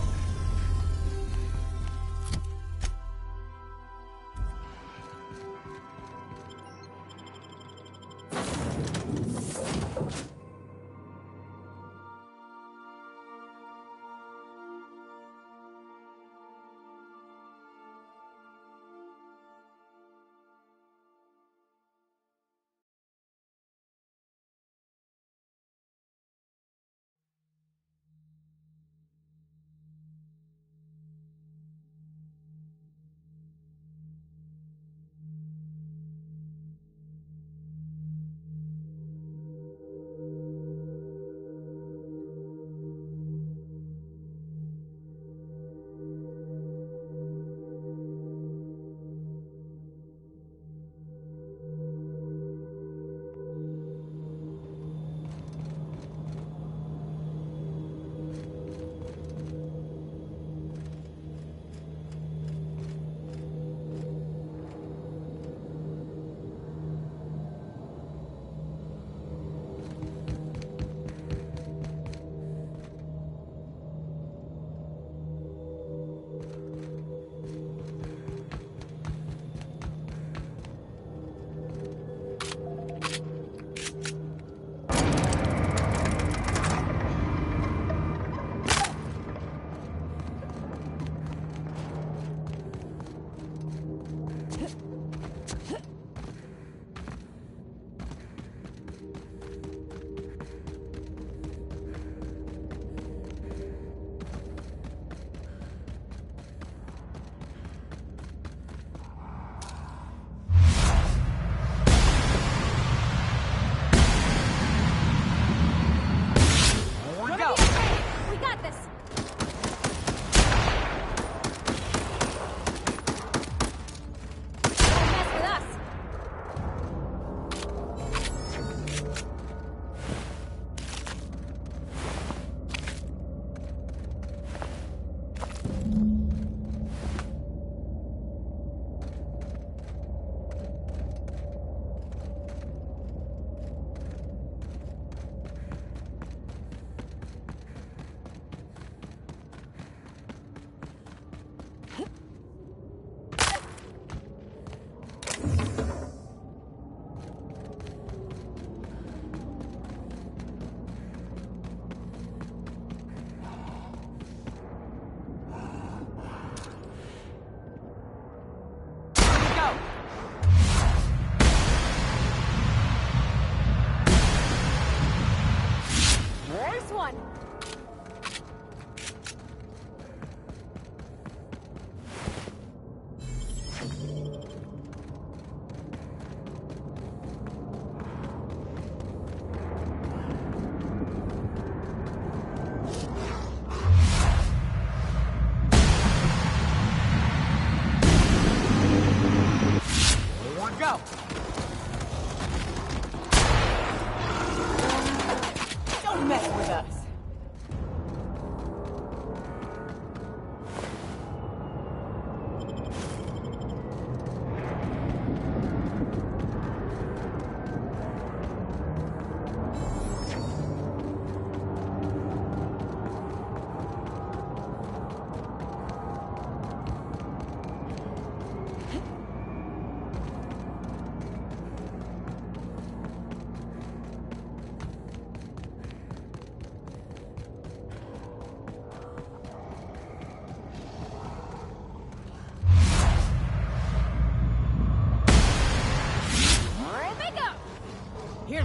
Here.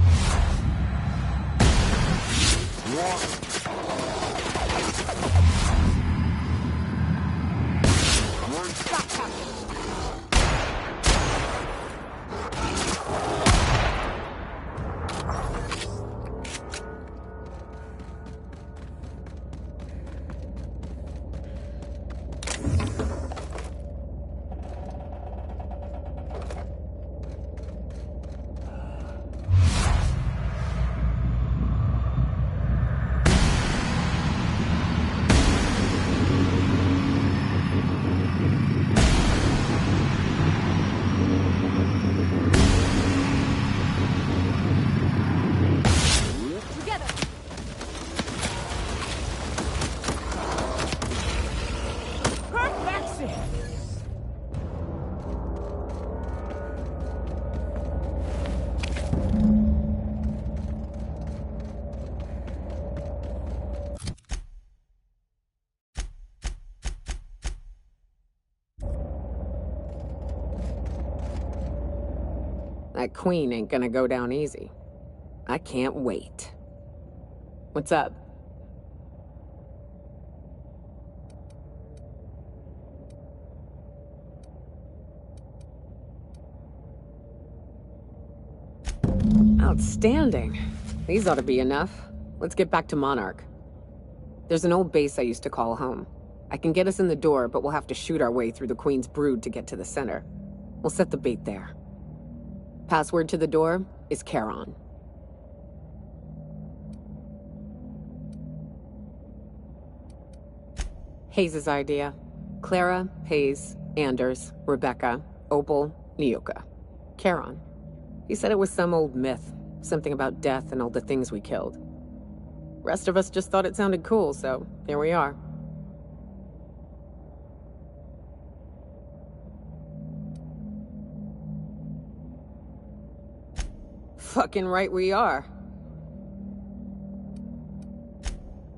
Stop, Captain. That queen ain't gonna go down easy. I can't wait. What's up? Outstanding. These ought to be enough. Let's get back to Monarch. There's an old base I used to call home. I can get us in the door, but we'll have to shoot our way through the Queen's brood to get to the center. We'll set the bait there. Password to the door is Charon. Hayes' idea. Clara, Hayes, Anders, Rebecca, Opal, Nyoka. Charon. He said it was some old myth, something about death and all the things we killed. Rest of us just thought it sounded cool, so here we are. Fucking right we are.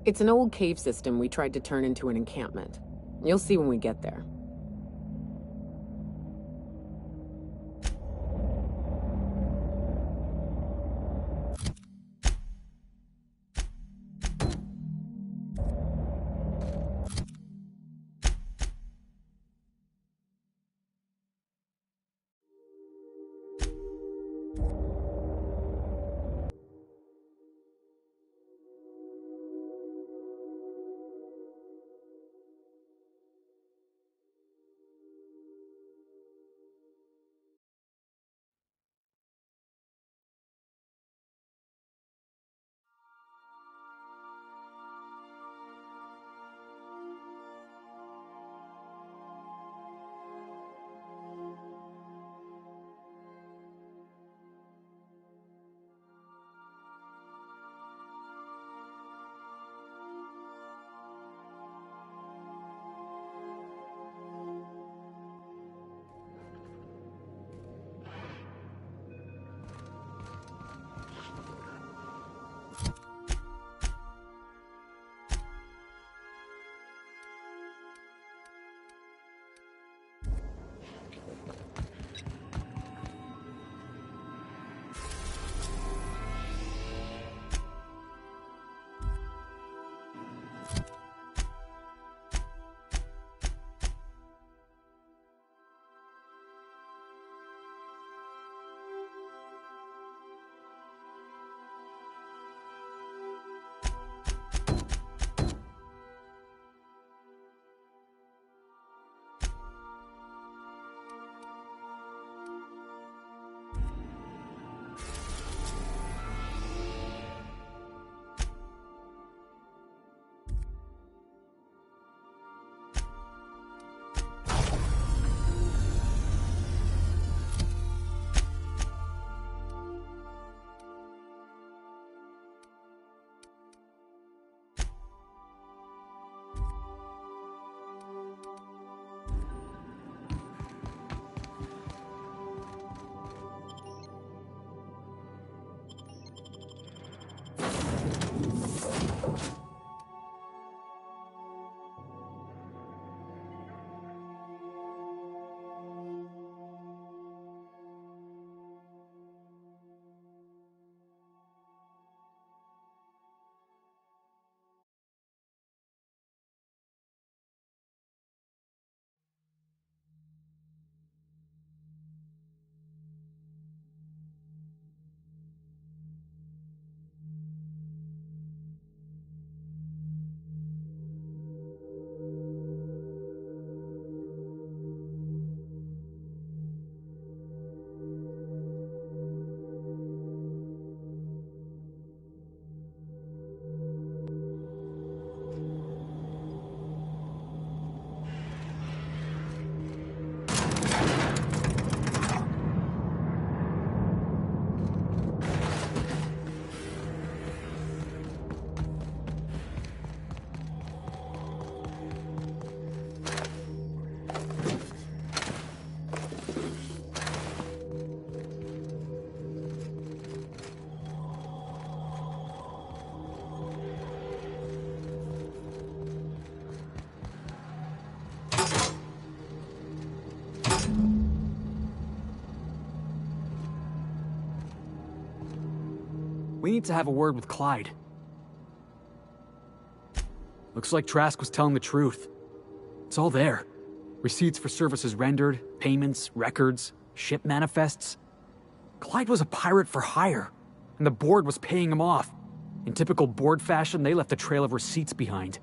It's an old cave system we tried to turn into an encampment. You'll see when we get there. We need to have a word with Clyde. Looks like Trask was telling the truth. It's all there. Receipts for services rendered, payments, records, ship manifests. Clyde was a pirate for hire, and the board was paying him off. In typical board fashion, they left a trail of receipts behind.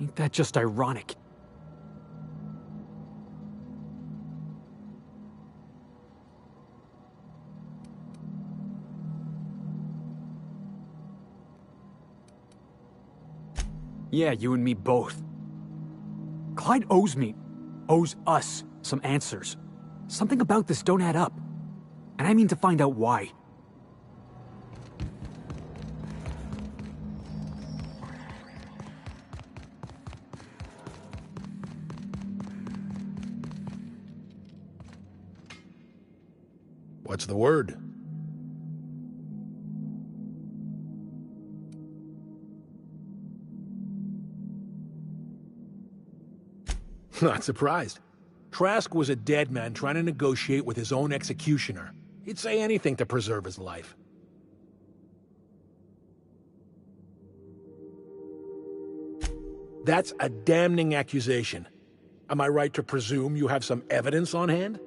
Ain't that just ironic? Yeah, you and me both. Clyde owes us some answers. Something about this don't add up. And I mean to find out why. What's the word? Not surprised. Trask was a dead man trying to negotiate with his own executioner. He'd say anything to preserve his life. That's a damning accusation. Am I right to presume you have some evidence on hand?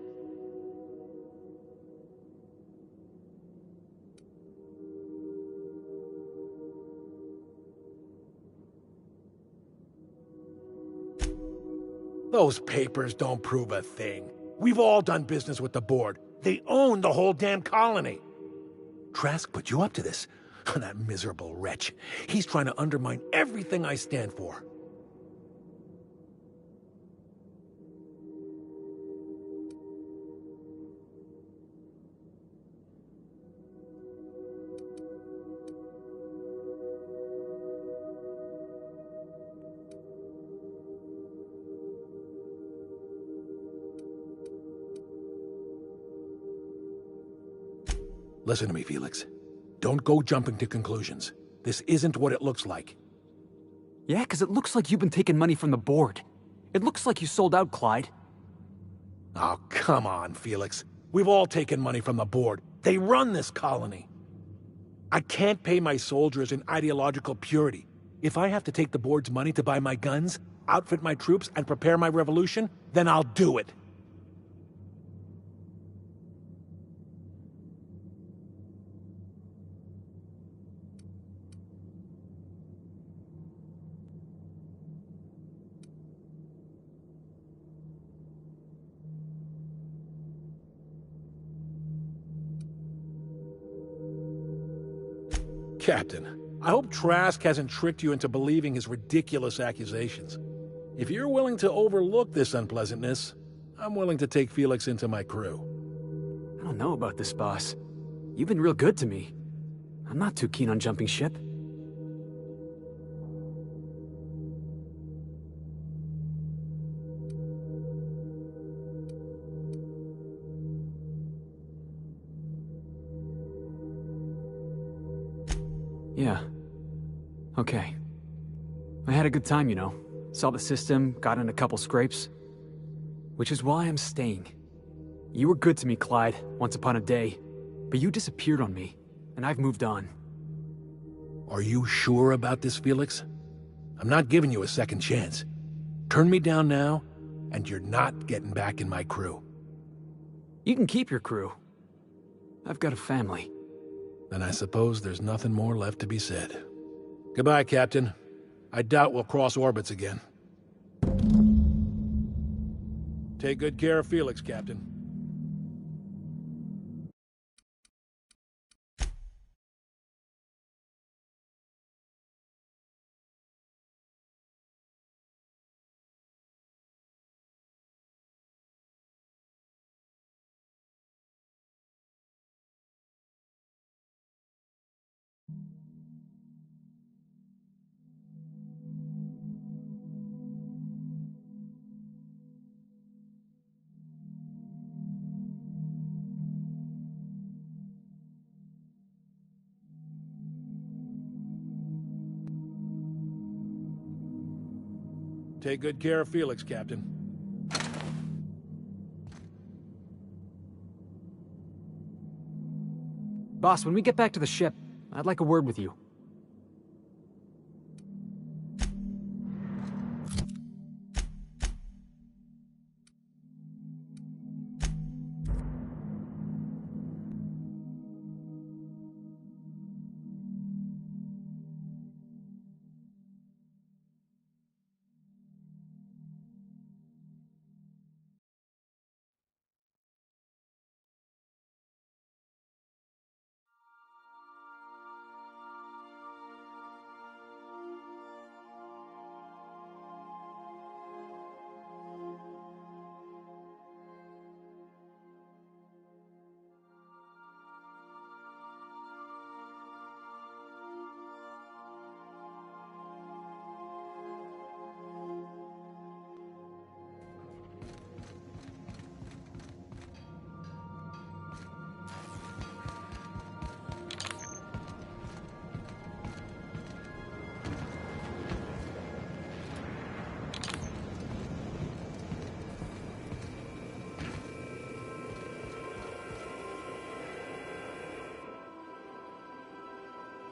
Those papers don't prove a thing. We've all done business with the board. They own the whole damn colony. Trask put you up to this. That miserable wretch. He's trying to undermine everything I stand for. Listen to me, Felix. Don't go jumping to conclusions. This isn't what it looks like. Yeah, because it looks like you've been taking money from the board. It looks like you sold out, Clyde. Oh, come on, Felix. We've all taken money from the board. They run this colony. I can't pay my soldiers in ideological purity. If I have to take the board's money to buy my guns, outfit my troops, and prepare my revolution, then I'll do it. Captain, I hope Trask hasn't tricked you into believing his ridiculous accusations. If you're willing to overlook this unpleasantness, I'm willing to take Felix into my crew. I don't know about this, boss. You've been real good to me. I'm not too keen on jumping ship. Yeah. Okay. I had a good time, you know. Saw the system, got in a couple scrapes. Which is why I'm staying. You were good to me, Clyde, once upon a day. But you disappeared on me, and I've moved on. Are you sure about this, Felix? I'm not giving you a second chance. Turn me down now, and you're not getting back in my crew. You can keep your crew. I've got a family. Then I suppose there's nothing more left to be said. Goodbye, Captain. I doubt we'll cross orbits again. Take good care of Felix, Captain. Take good care of Felix, Captain. Boss, when we get back to the ship, I'd like a word with you.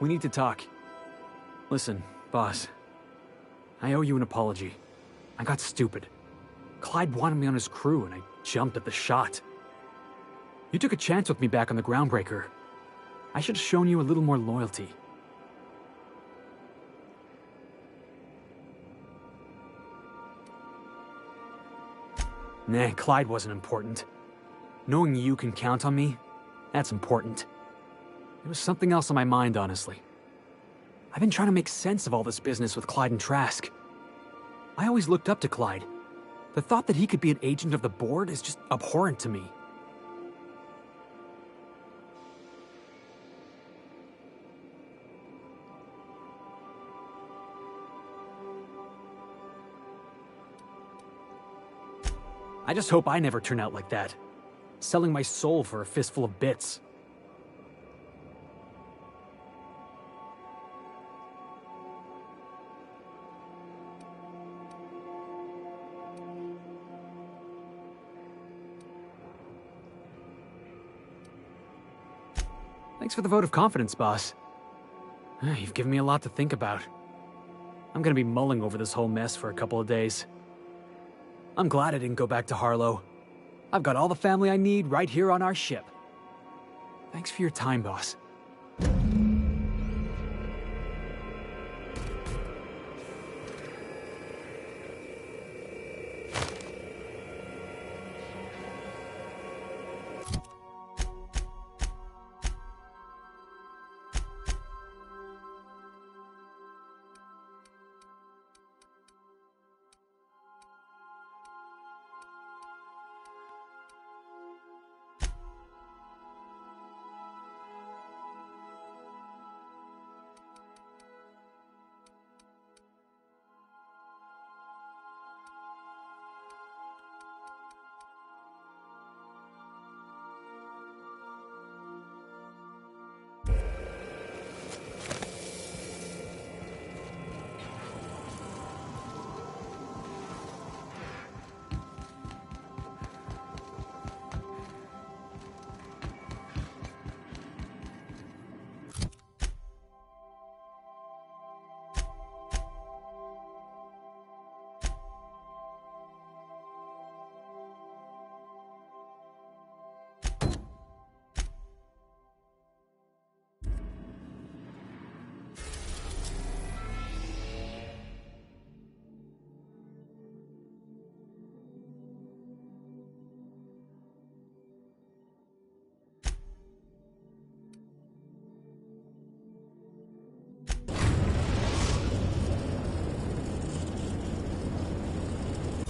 We need to talk. Listen, boss. I owe you an apology. I got stupid. Clyde wanted me on his crew, and I jumped at the shot. You took a chance with me back on the Groundbreaker. I should have shown you a little more loyalty. Nah, Clyde wasn't important. Knowing you can count on me, that's important. There was something else on my mind, honestly. I've been trying to make sense of all this business with Clyde and Trask. I always looked up to Clyde. The thought that he could be an agent of the Board is just abhorrent to me. I just hope I never turn out like that. Selling my soul for a fistful of bits. Thanks for the vote of confidence, boss. You've given me a lot to think about. I'm gonna be mulling over this whole mess for a couple of days. I'm glad I didn't go back to Harlow. I've got all the family I need right here on our ship. Thanks for your time, boss.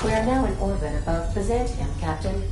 We are now in orbit above Byzantium, Captain.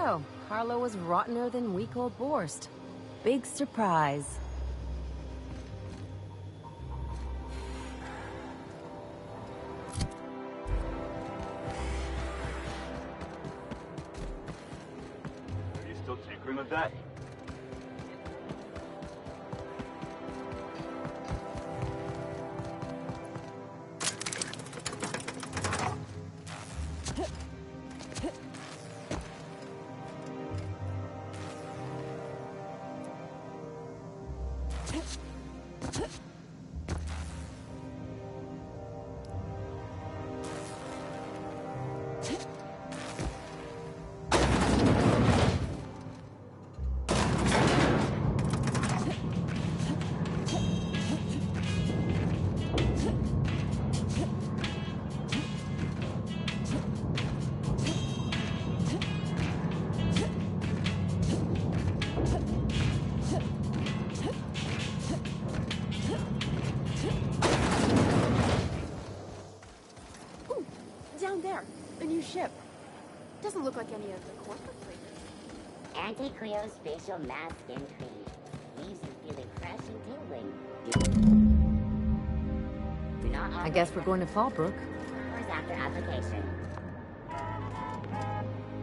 so. Harlow was rottener than weak old Borst. Big surprise. Are you still tinkering with that? Ship. Doesn't look like any of the corporate flavors. Anti-cryospatial mass skin cream. Leaves you feeling fresh and tingling. Do not I guess we're going to Fallbrook. hours after application.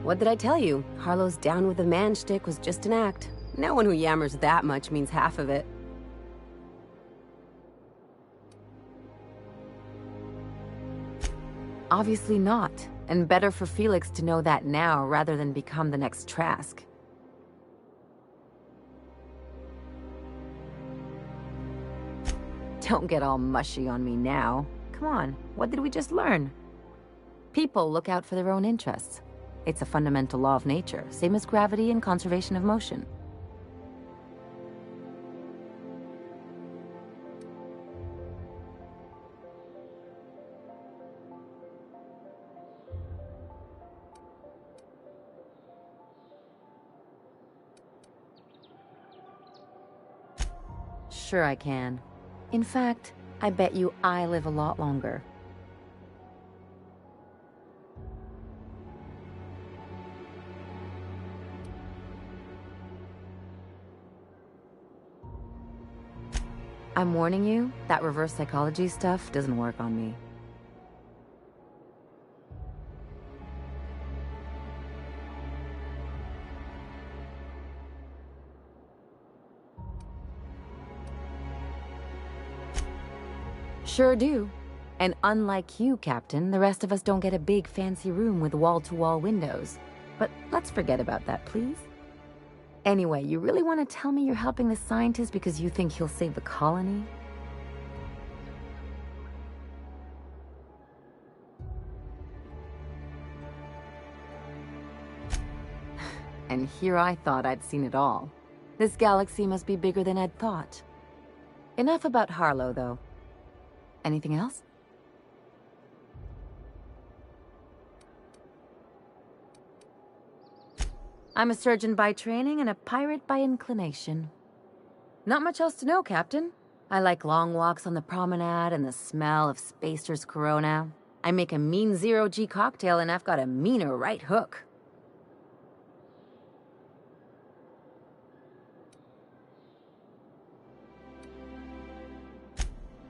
What did I tell you? Harlow's down with the man shtick was just an act. No one who yammers that much means half of it. Obviously not. And better for Felix to know that now rather than become the next Trask. Don't get all mushy on me now. Come on, what did we just learn? People look out for their own interests. It's a fundamental law of nature, same as gravity and conservation of motion. Sure I can. In fact, I bet you I live a lot longer. I'm warning you, that reverse psychology stuff doesn't work on me. Sure do. And unlike you, Captain, the rest of us don't get a big fancy room with wall-to-wall windows. But let's forget about that, please. Anyway, you really want to tell me you're helping the scientist because you think he'll save the colony? And here I thought I'd seen it all. This galaxy must be bigger than I'd thought. Enough about Harlow, though. Anything else? I'm a surgeon by training and a pirate by inclination. Not much else to know, Captain. I like long walks on the promenade and the smell of Spacer's Corona. I make a mean zero-G cocktail and I've got a meaner right hook.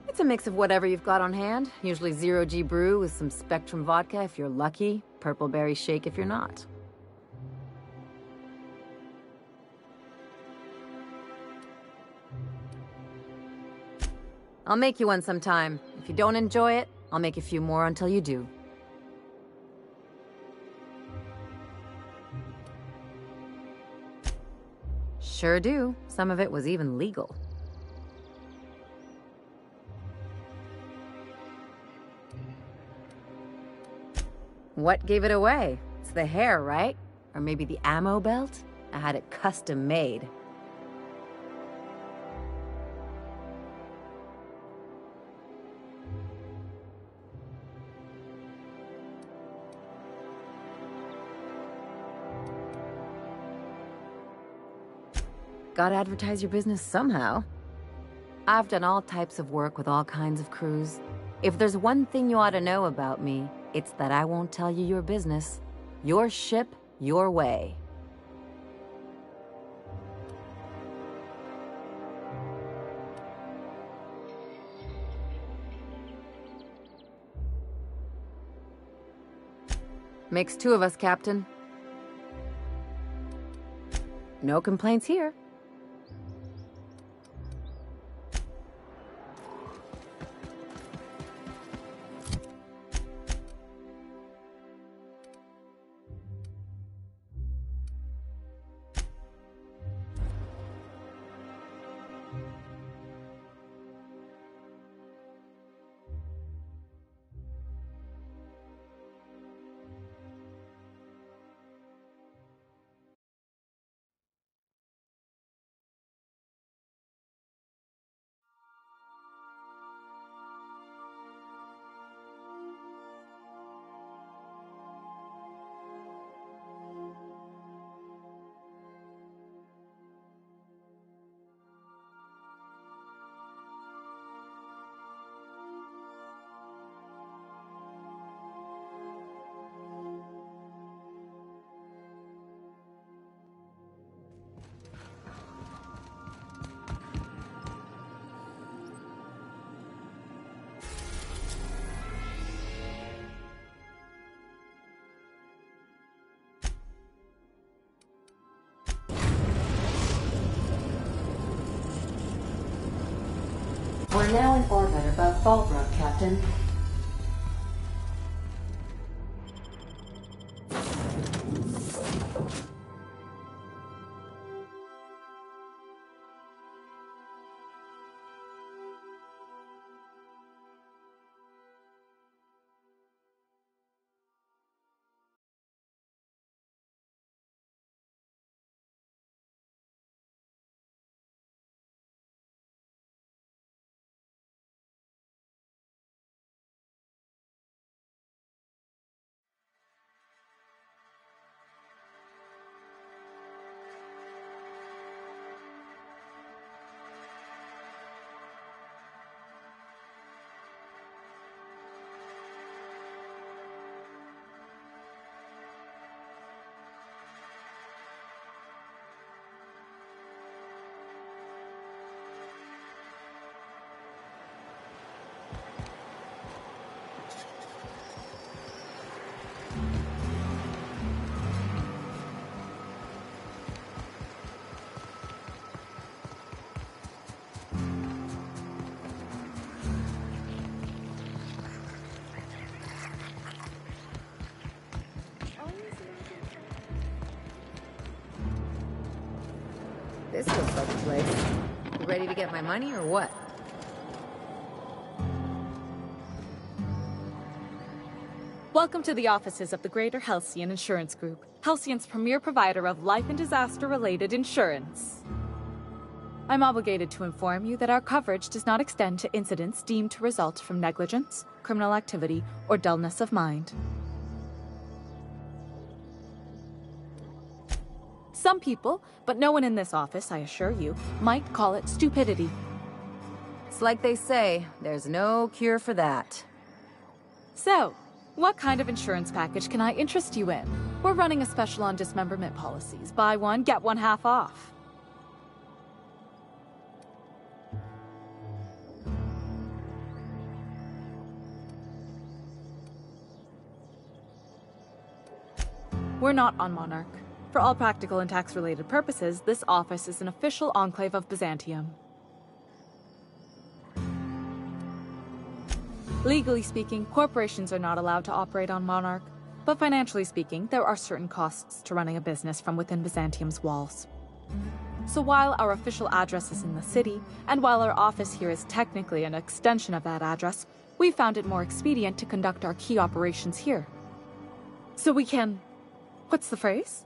It's a mix of whatever you've got on hand. Usually zero-G brew with some Spectrum vodka if you're lucky, purple berry shake if you're not. I'll make you one sometime. If you don't enjoy it, I'll make a few more until you do. Sure do. Some of it was even legal. What gave it away? It's the hair, right? Or maybe the ammo belt? I had it custom made. Gotta advertise your business somehow. I've done all types of work with all kinds of crews. If there's one thing you ought to know about me, it's that I won't tell you your business. Your ship, your way. Makes two of us, Captain. No complaints here. We're now in orbit above Fallbrook, Captain. This looks like a place. You ready to get my money or what? Welcome to the offices of the Greater Halcyon Insurance Group, Halcyon's premier provider of life and disaster-related insurance. I'm obligated to inform you that our coverage does not extend to incidents deemed to result from negligence, criminal activity, or dullness of mind. Some people, but no one in this office, I assure you, might call it stupidity. It's like they say, there's no cure for that. So, what kind of insurance package can I interest you in? We're running a special on dismemberment policies. Buy one, get one half off. We're not on Monarch. For all practical and tax-related purposes, this office is an official enclave of Byzantium. Legally speaking, corporations are not allowed to operate on Monarch, but financially speaking, there are certain costs to running a business from within Byzantium's walls. So while our official address is in the city, and while our office here is technically an extension of that address, we found it more expedient to conduct our key operations here. So we can... what's the phrase?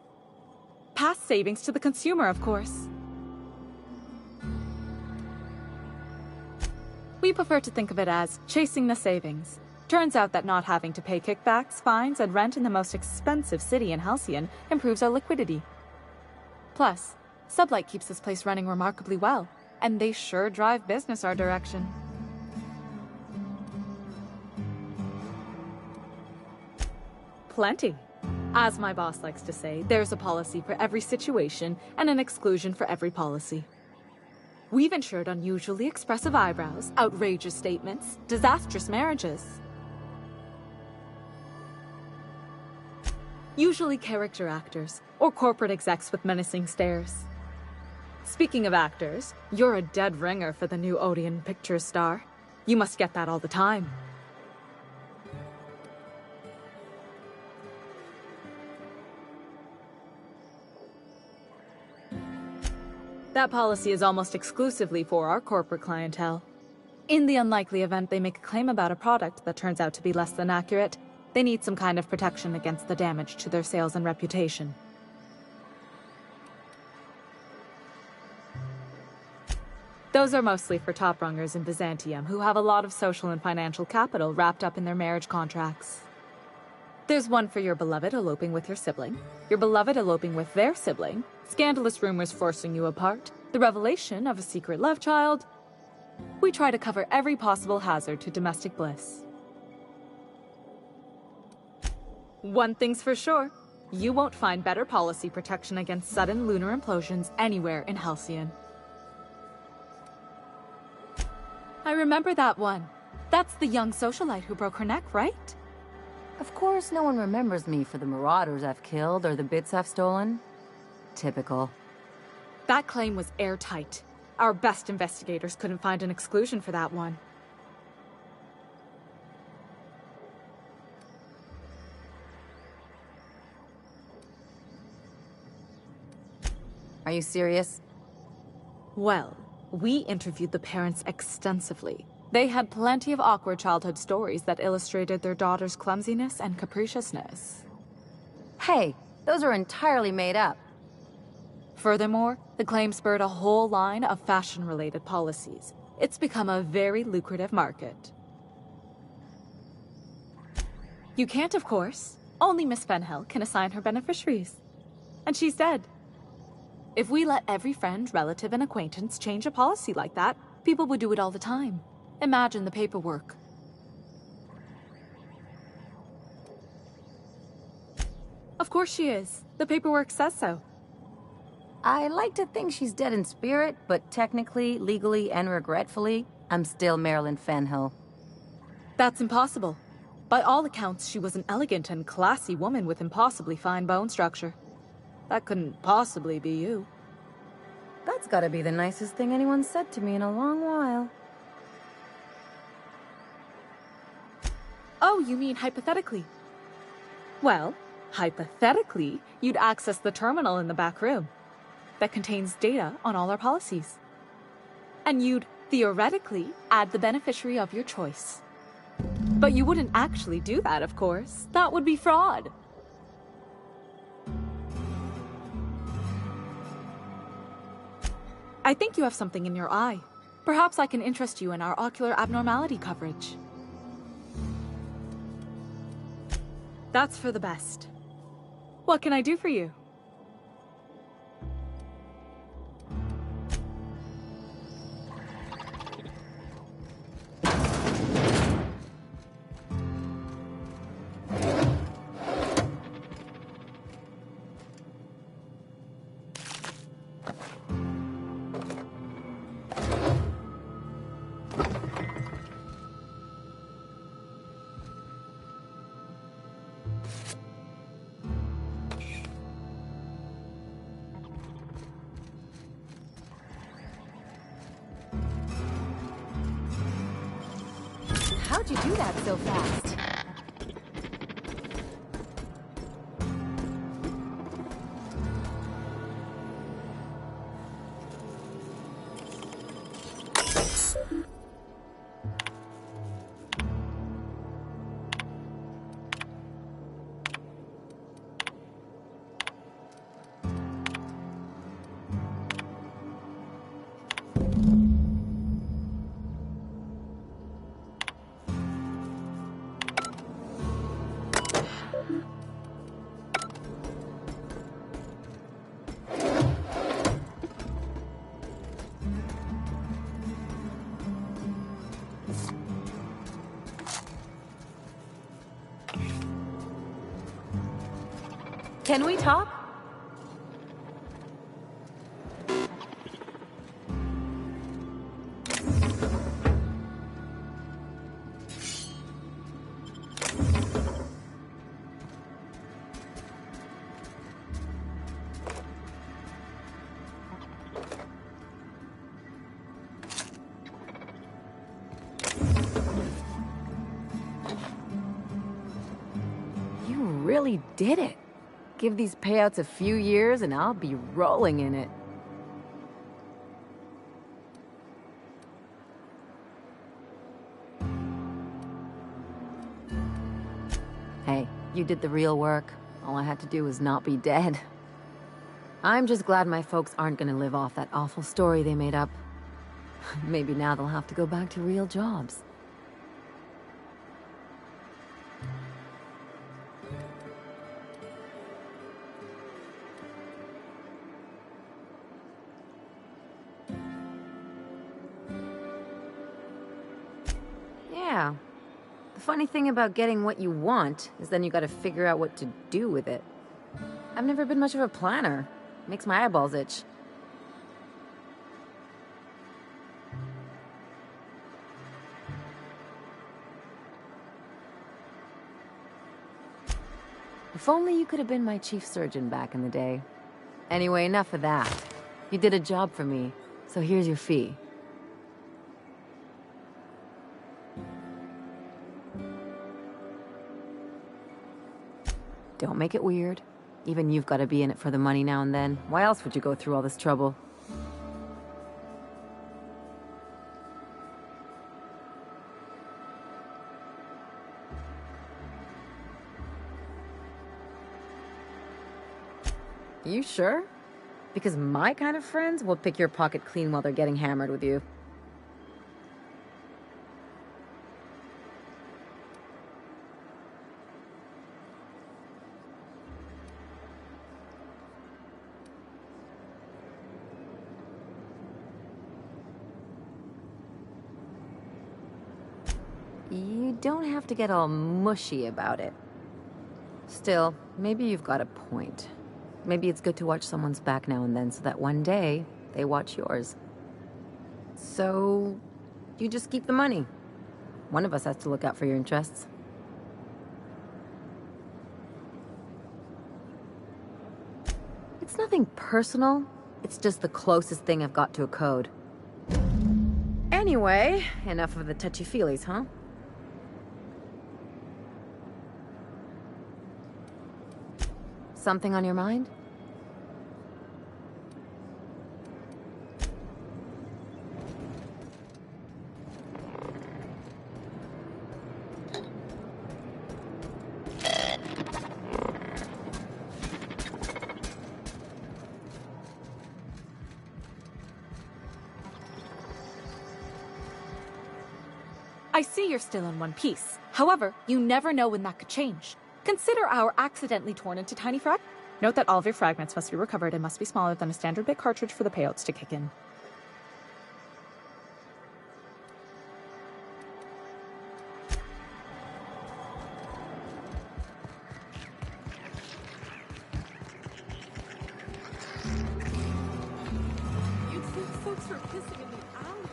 Pass savings to the consumer, of course. We prefer to think of it as chasing the savings. Turns out that not having to pay kickbacks, fines, and rent in the most expensive city in Halcyon improves our liquidity. Plus, Sublight keeps this place running remarkably well, and they sure drive business our direction. Plenty. As my boss likes to say, there's a policy for every situation and an exclusion for every policy. We've insured unusually expressive eyebrows, outrageous statements, disastrous marriages. Usually character actors, or corporate execs with menacing stares. Speaking of actors, you're a dead ringer for the new Odeon Pictures star. You must get that all the time. That policy is almost exclusively for our corporate clientele. In the unlikely event they make a claim about a product that turns out to be less than accurate, they need some kind of protection against the damage to their sales and reputation. Those are mostly for top-rungers in Byzantium who have a lot of social and financial capital wrapped up in their marriage contracts. There's one for your beloved eloping with your sibling, your beloved eloping with their sibling, scandalous rumors forcing you apart, the revelation of a secret love child. We try to cover every possible hazard to domestic bliss. One thing's for sure, you won't find better policy protection against sudden lunar implosions anywhere in Halcyon. I remember that one. That's the young socialite who broke her neck, right? Of course, no one remembers me for the marauders I've killed or the bits I've stolen. Typical. That claim was airtight. Our best investigators couldn't find an exclusion for that one. Are you serious? Well, we interviewed the parents extensively. They had plenty of awkward childhood stories that illustrated their daughter's clumsiness and capriciousness. Hey, those are entirely made up. Furthermore, the claim spurred a whole line of fashion-related policies. It's become a very lucrative market. You can't, of course. Only Miss Fenhill can assign her beneficiaries. And she's dead. If we let every friend, relative, and acquaintance change a policy like that, people would do it all the time. Imagine the paperwork. Of course she is. The paperwork says so. I like to think she's dead in spirit, but technically, legally, and regretfully, I'm still Marilyn Fenhill. That's impossible. By all accounts, she was an elegant and classy woman with impossibly fine bone structure. That couldn't possibly be you. That's gotta be the nicest thing anyone's said to me in a long while. Oh, you mean hypothetically? Well, hypothetically, you'd access the terminal in the back room that contains data on all our policies. And you'd, theoretically, add the beneficiary of your choice. But you wouldn't actually do that, of course. That would be fraud. I think you have something in your eye. Perhaps I can interest you in our ocular abnormality coverage. That's for the best. What can I do for you? How'd you do that so fast? Can we talk? really did it. Give these payouts a few years and I'll be rolling in it. Hey, you did the real work. All I had to do was not be dead. I'm just glad my folks aren't gonna live off that awful story they made up. Maybe now they'll have to go back to real jobs. Yeah. The funny thing about getting what you want is then you gotta figure out what to do with it. I've never been much of a planner. Makes my eyeballs itch. If only you could have been my chief surgeon back in the day. Anyway, enough of that. You did a job for me, so here's your fee. Don't make it weird. Even you've got to be in it for the money now and then. Why else would you go through all this trouble? You sure? Because my kind of friends will pick your pocket clean while they're getting hammered with you. You don't have to get all mushy about it. Still, maybe you've got a point. Maybe it's good to watch someone's back now and then so that one day they watch yours. So, you just keep the money. One of us has to look out for your interests. It's nothing personal. It's just the closest thing I've got to a code. Anyway, enough of the touchy-feelies, huh? Something on your mind? I see you're still in one piece. However, you never know when that could change. Consider our accidentally torn into tiny fragments. Note that all of your fragments must be recovered and must be smaller than a standard bit cartridge for the payouts to kick in. You think folks are pissing in the alley?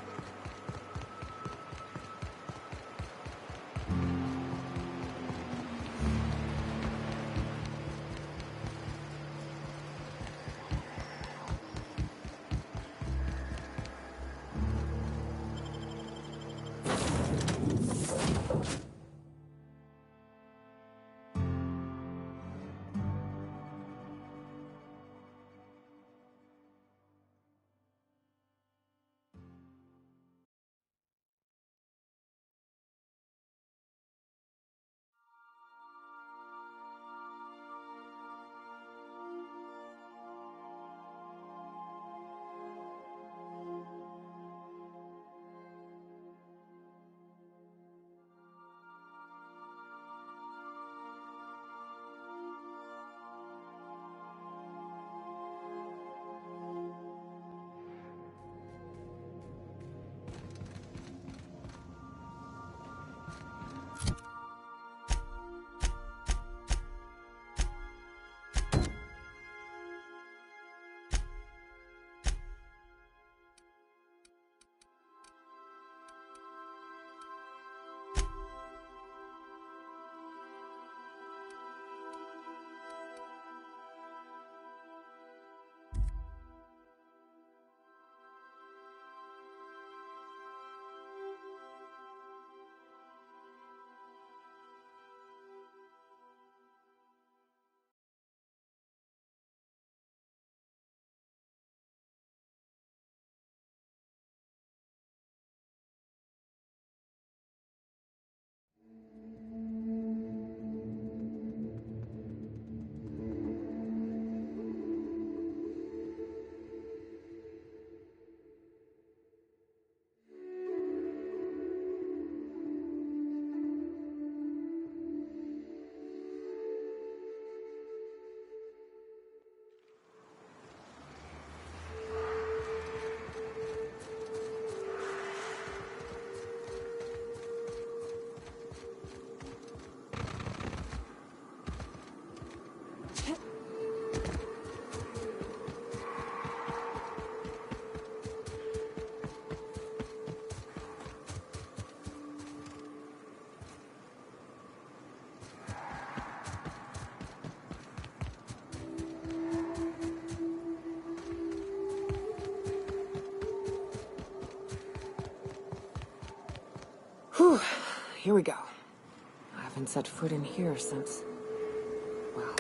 Whew. Here we go. I haven't set foot in here since... well...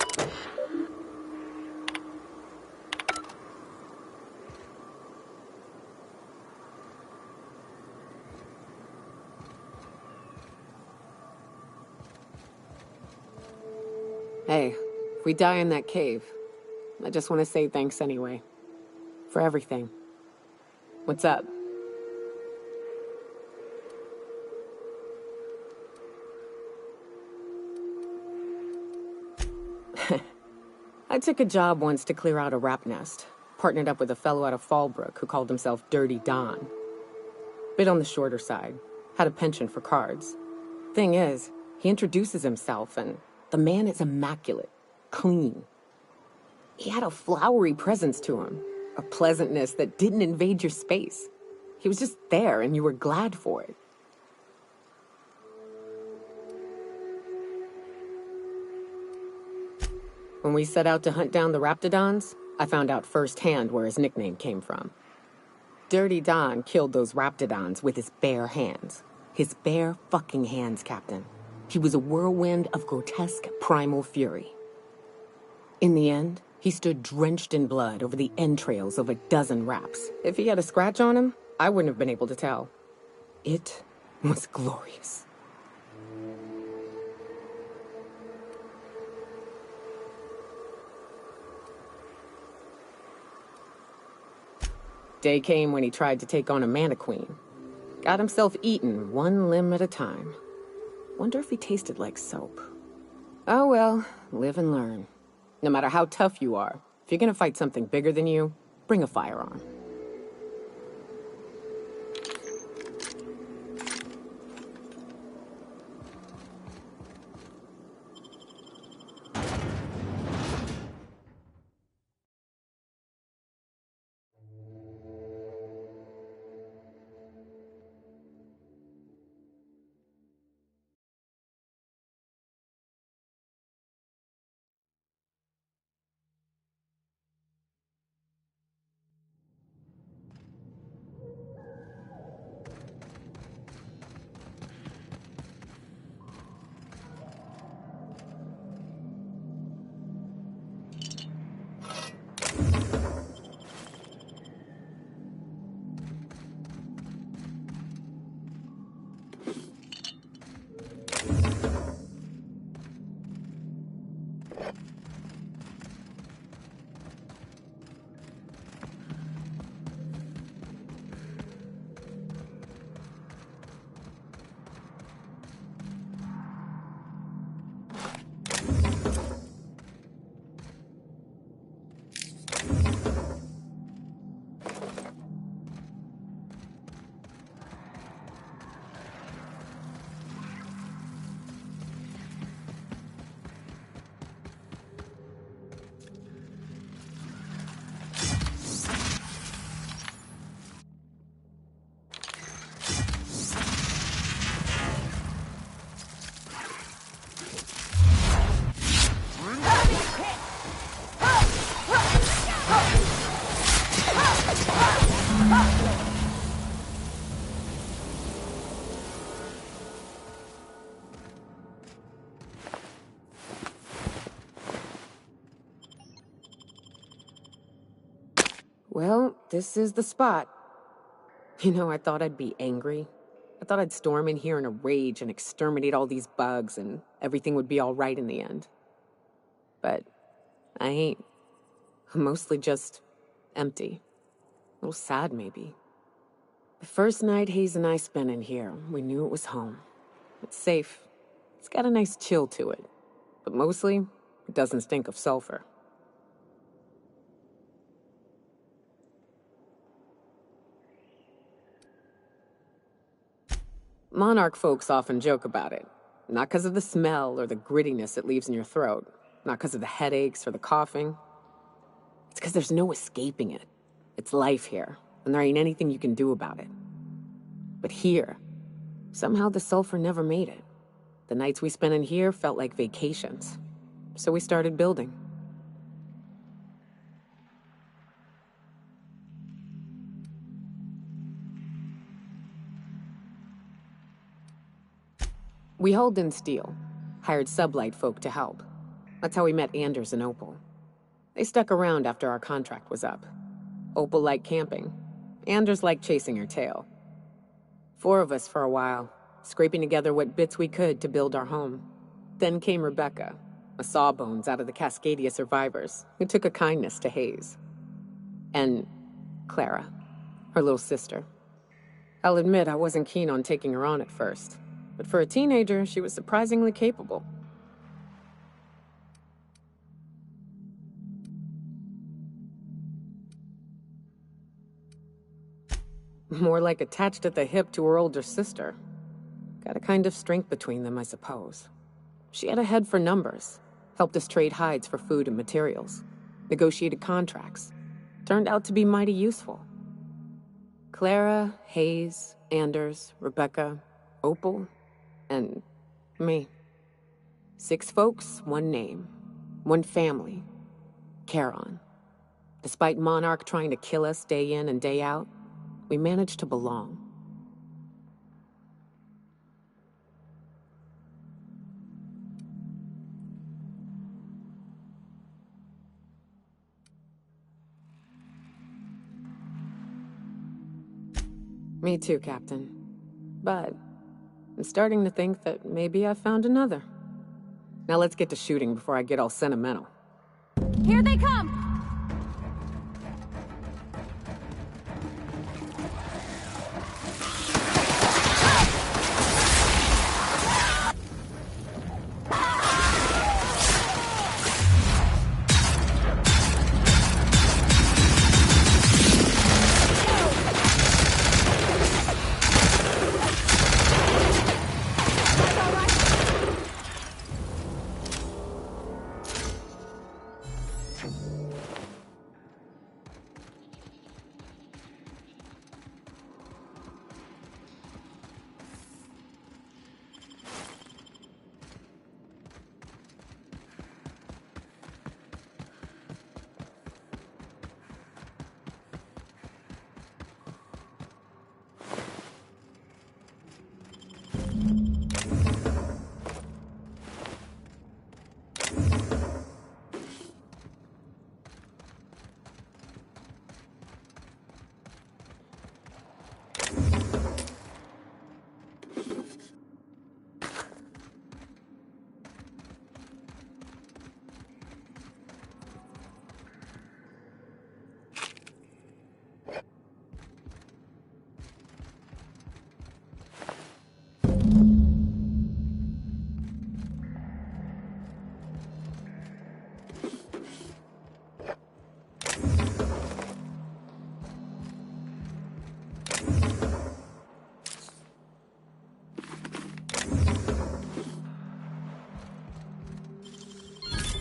Hey, if we die in that cave, I just want to say thanks anyway. For everything. What's up? I took a job once to clear out a rap nest. Partnered up with a fellow out of Fallbrook who called himself Dirty Don. Bit on the shorter side. Had a penchant for cards. Thing is, he introduces himself and the man is immaculate. Clean. He had a flowery presence to him. A pleasantness that didn't invade your space. He was just there and you were glad for it. When we set out to hunt down the Raptidons, I found out firsthand where his nickname came from. Dirty Don killed those Raptidons with his bare hands. His bare fucking hands, Captain. He was a whirlwind of grotesque primal fury. In the end, he stood drenched in blood over the entrails of a dozen raps. If he had a scratch on him, I wouldn't have been able to tell. It was glorious. Day came when he tried to take on a Mantiqueen. Got himself eaten one limb at a time. Wonder if he tasted like soap. Oh well, live and learn. No matter how tough you are, if you're gonna fight something bigger than you, bring a firearm. Well, this is the spot. You know, I thought I'd be angry. I thought I'd storm in here in a rage and exterminate all these bugs and everything would be all right in the end. But I ain't. I'm mostly just empty. A little sad, maybe. The first night Hayes and I spent in here, we knew it was home. It's safe. It's got a nice chill to it. But mostly, it doesn't stink of sulfur. Monarch folks often joke about it. Not because of the smell or the grittiness it leaves in your throat. Not because of the headaches or the coughing. It's because there's no escaping it. It's life here, and there ain't anything you can do about it. But here, somehow the sulfur never made it. The nights we spent in here felt like vacations. So we started building. We hauled in steel, hired sublight folk to help. That's how we met Anders and Opal. They stuck around after our contract was up. Opal liked camping. Anders liked chasing her tail. 4 of us for a while, scraping together what bits we could to build our home. Then came Rebecca, a sawbones out of the Cascadia survivors, who took a kindness to Hayes. And Clara, her little sister. I'll admit I wasn't keen on taking her on at first, but for a teenager, she was surprisingly capable. More like attached at the hip to her older sister. Got a kind of strength between them, I suppose. She had a head for numbers, helped us trade hides for food and materials, negotiated contracts. Turned out to be mighty useful. Clara, Hayes, Anders, Rebecca, Opal, and me. 6 folks, 1 name, 1 family. Charon. Despite Monarch trying to kill us day in and day out, we managed to belong. Me too, Captain. But I'm starting to think that maybe I found another. Now let's get to shooting before I get all sentimental. Here they come!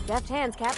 Deft hands, Cap.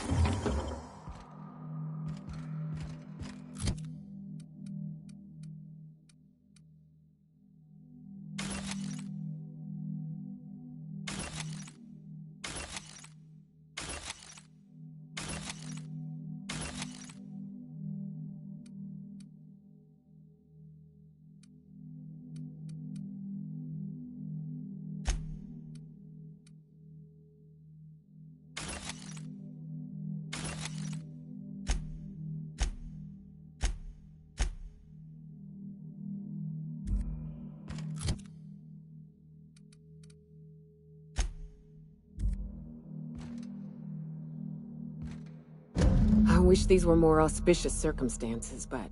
I wish these were more auspicious circumstances, but at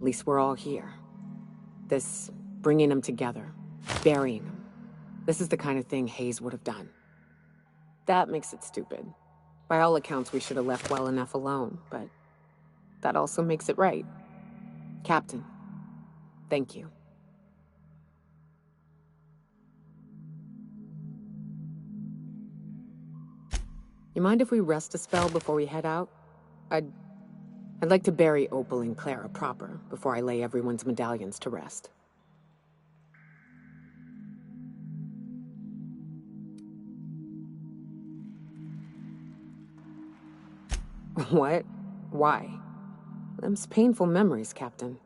least we're all here. This bringing them together, burying them. This is the kind of thing Hayes would have done. That makes it stupid. By all accounts, we should have left well enough alone, but that also makes it right. Captain, thank you. You mind if we rest a spell before we head out? I'd like to bury Opal and Clara proper before I lay everyone's medallions to rest. What? Why? Them's painful memories, Captain.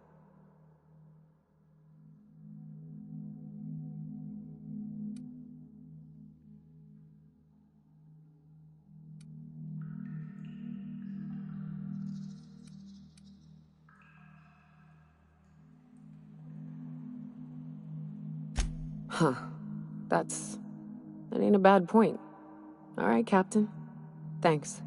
Huh. That ain't a bad point. All right, Captain. Thanks.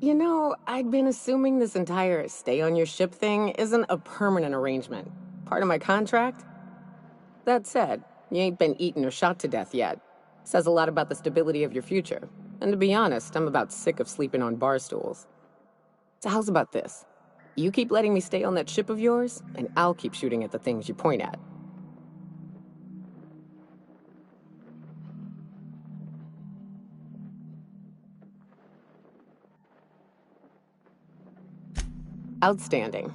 You know, I'd been assuming this entire stay on your ship thing isn't a permanent arrangement. Part of my contract? That said, you ain't been eaten or shot to death yet. Says a lot about the stability of your future. And to be honest, I'm about sick of sleeping on bar stools. So how's about this? You keep letting me stay on that ship of yours, and I'll keep shooting at the things you point at. Outstanding.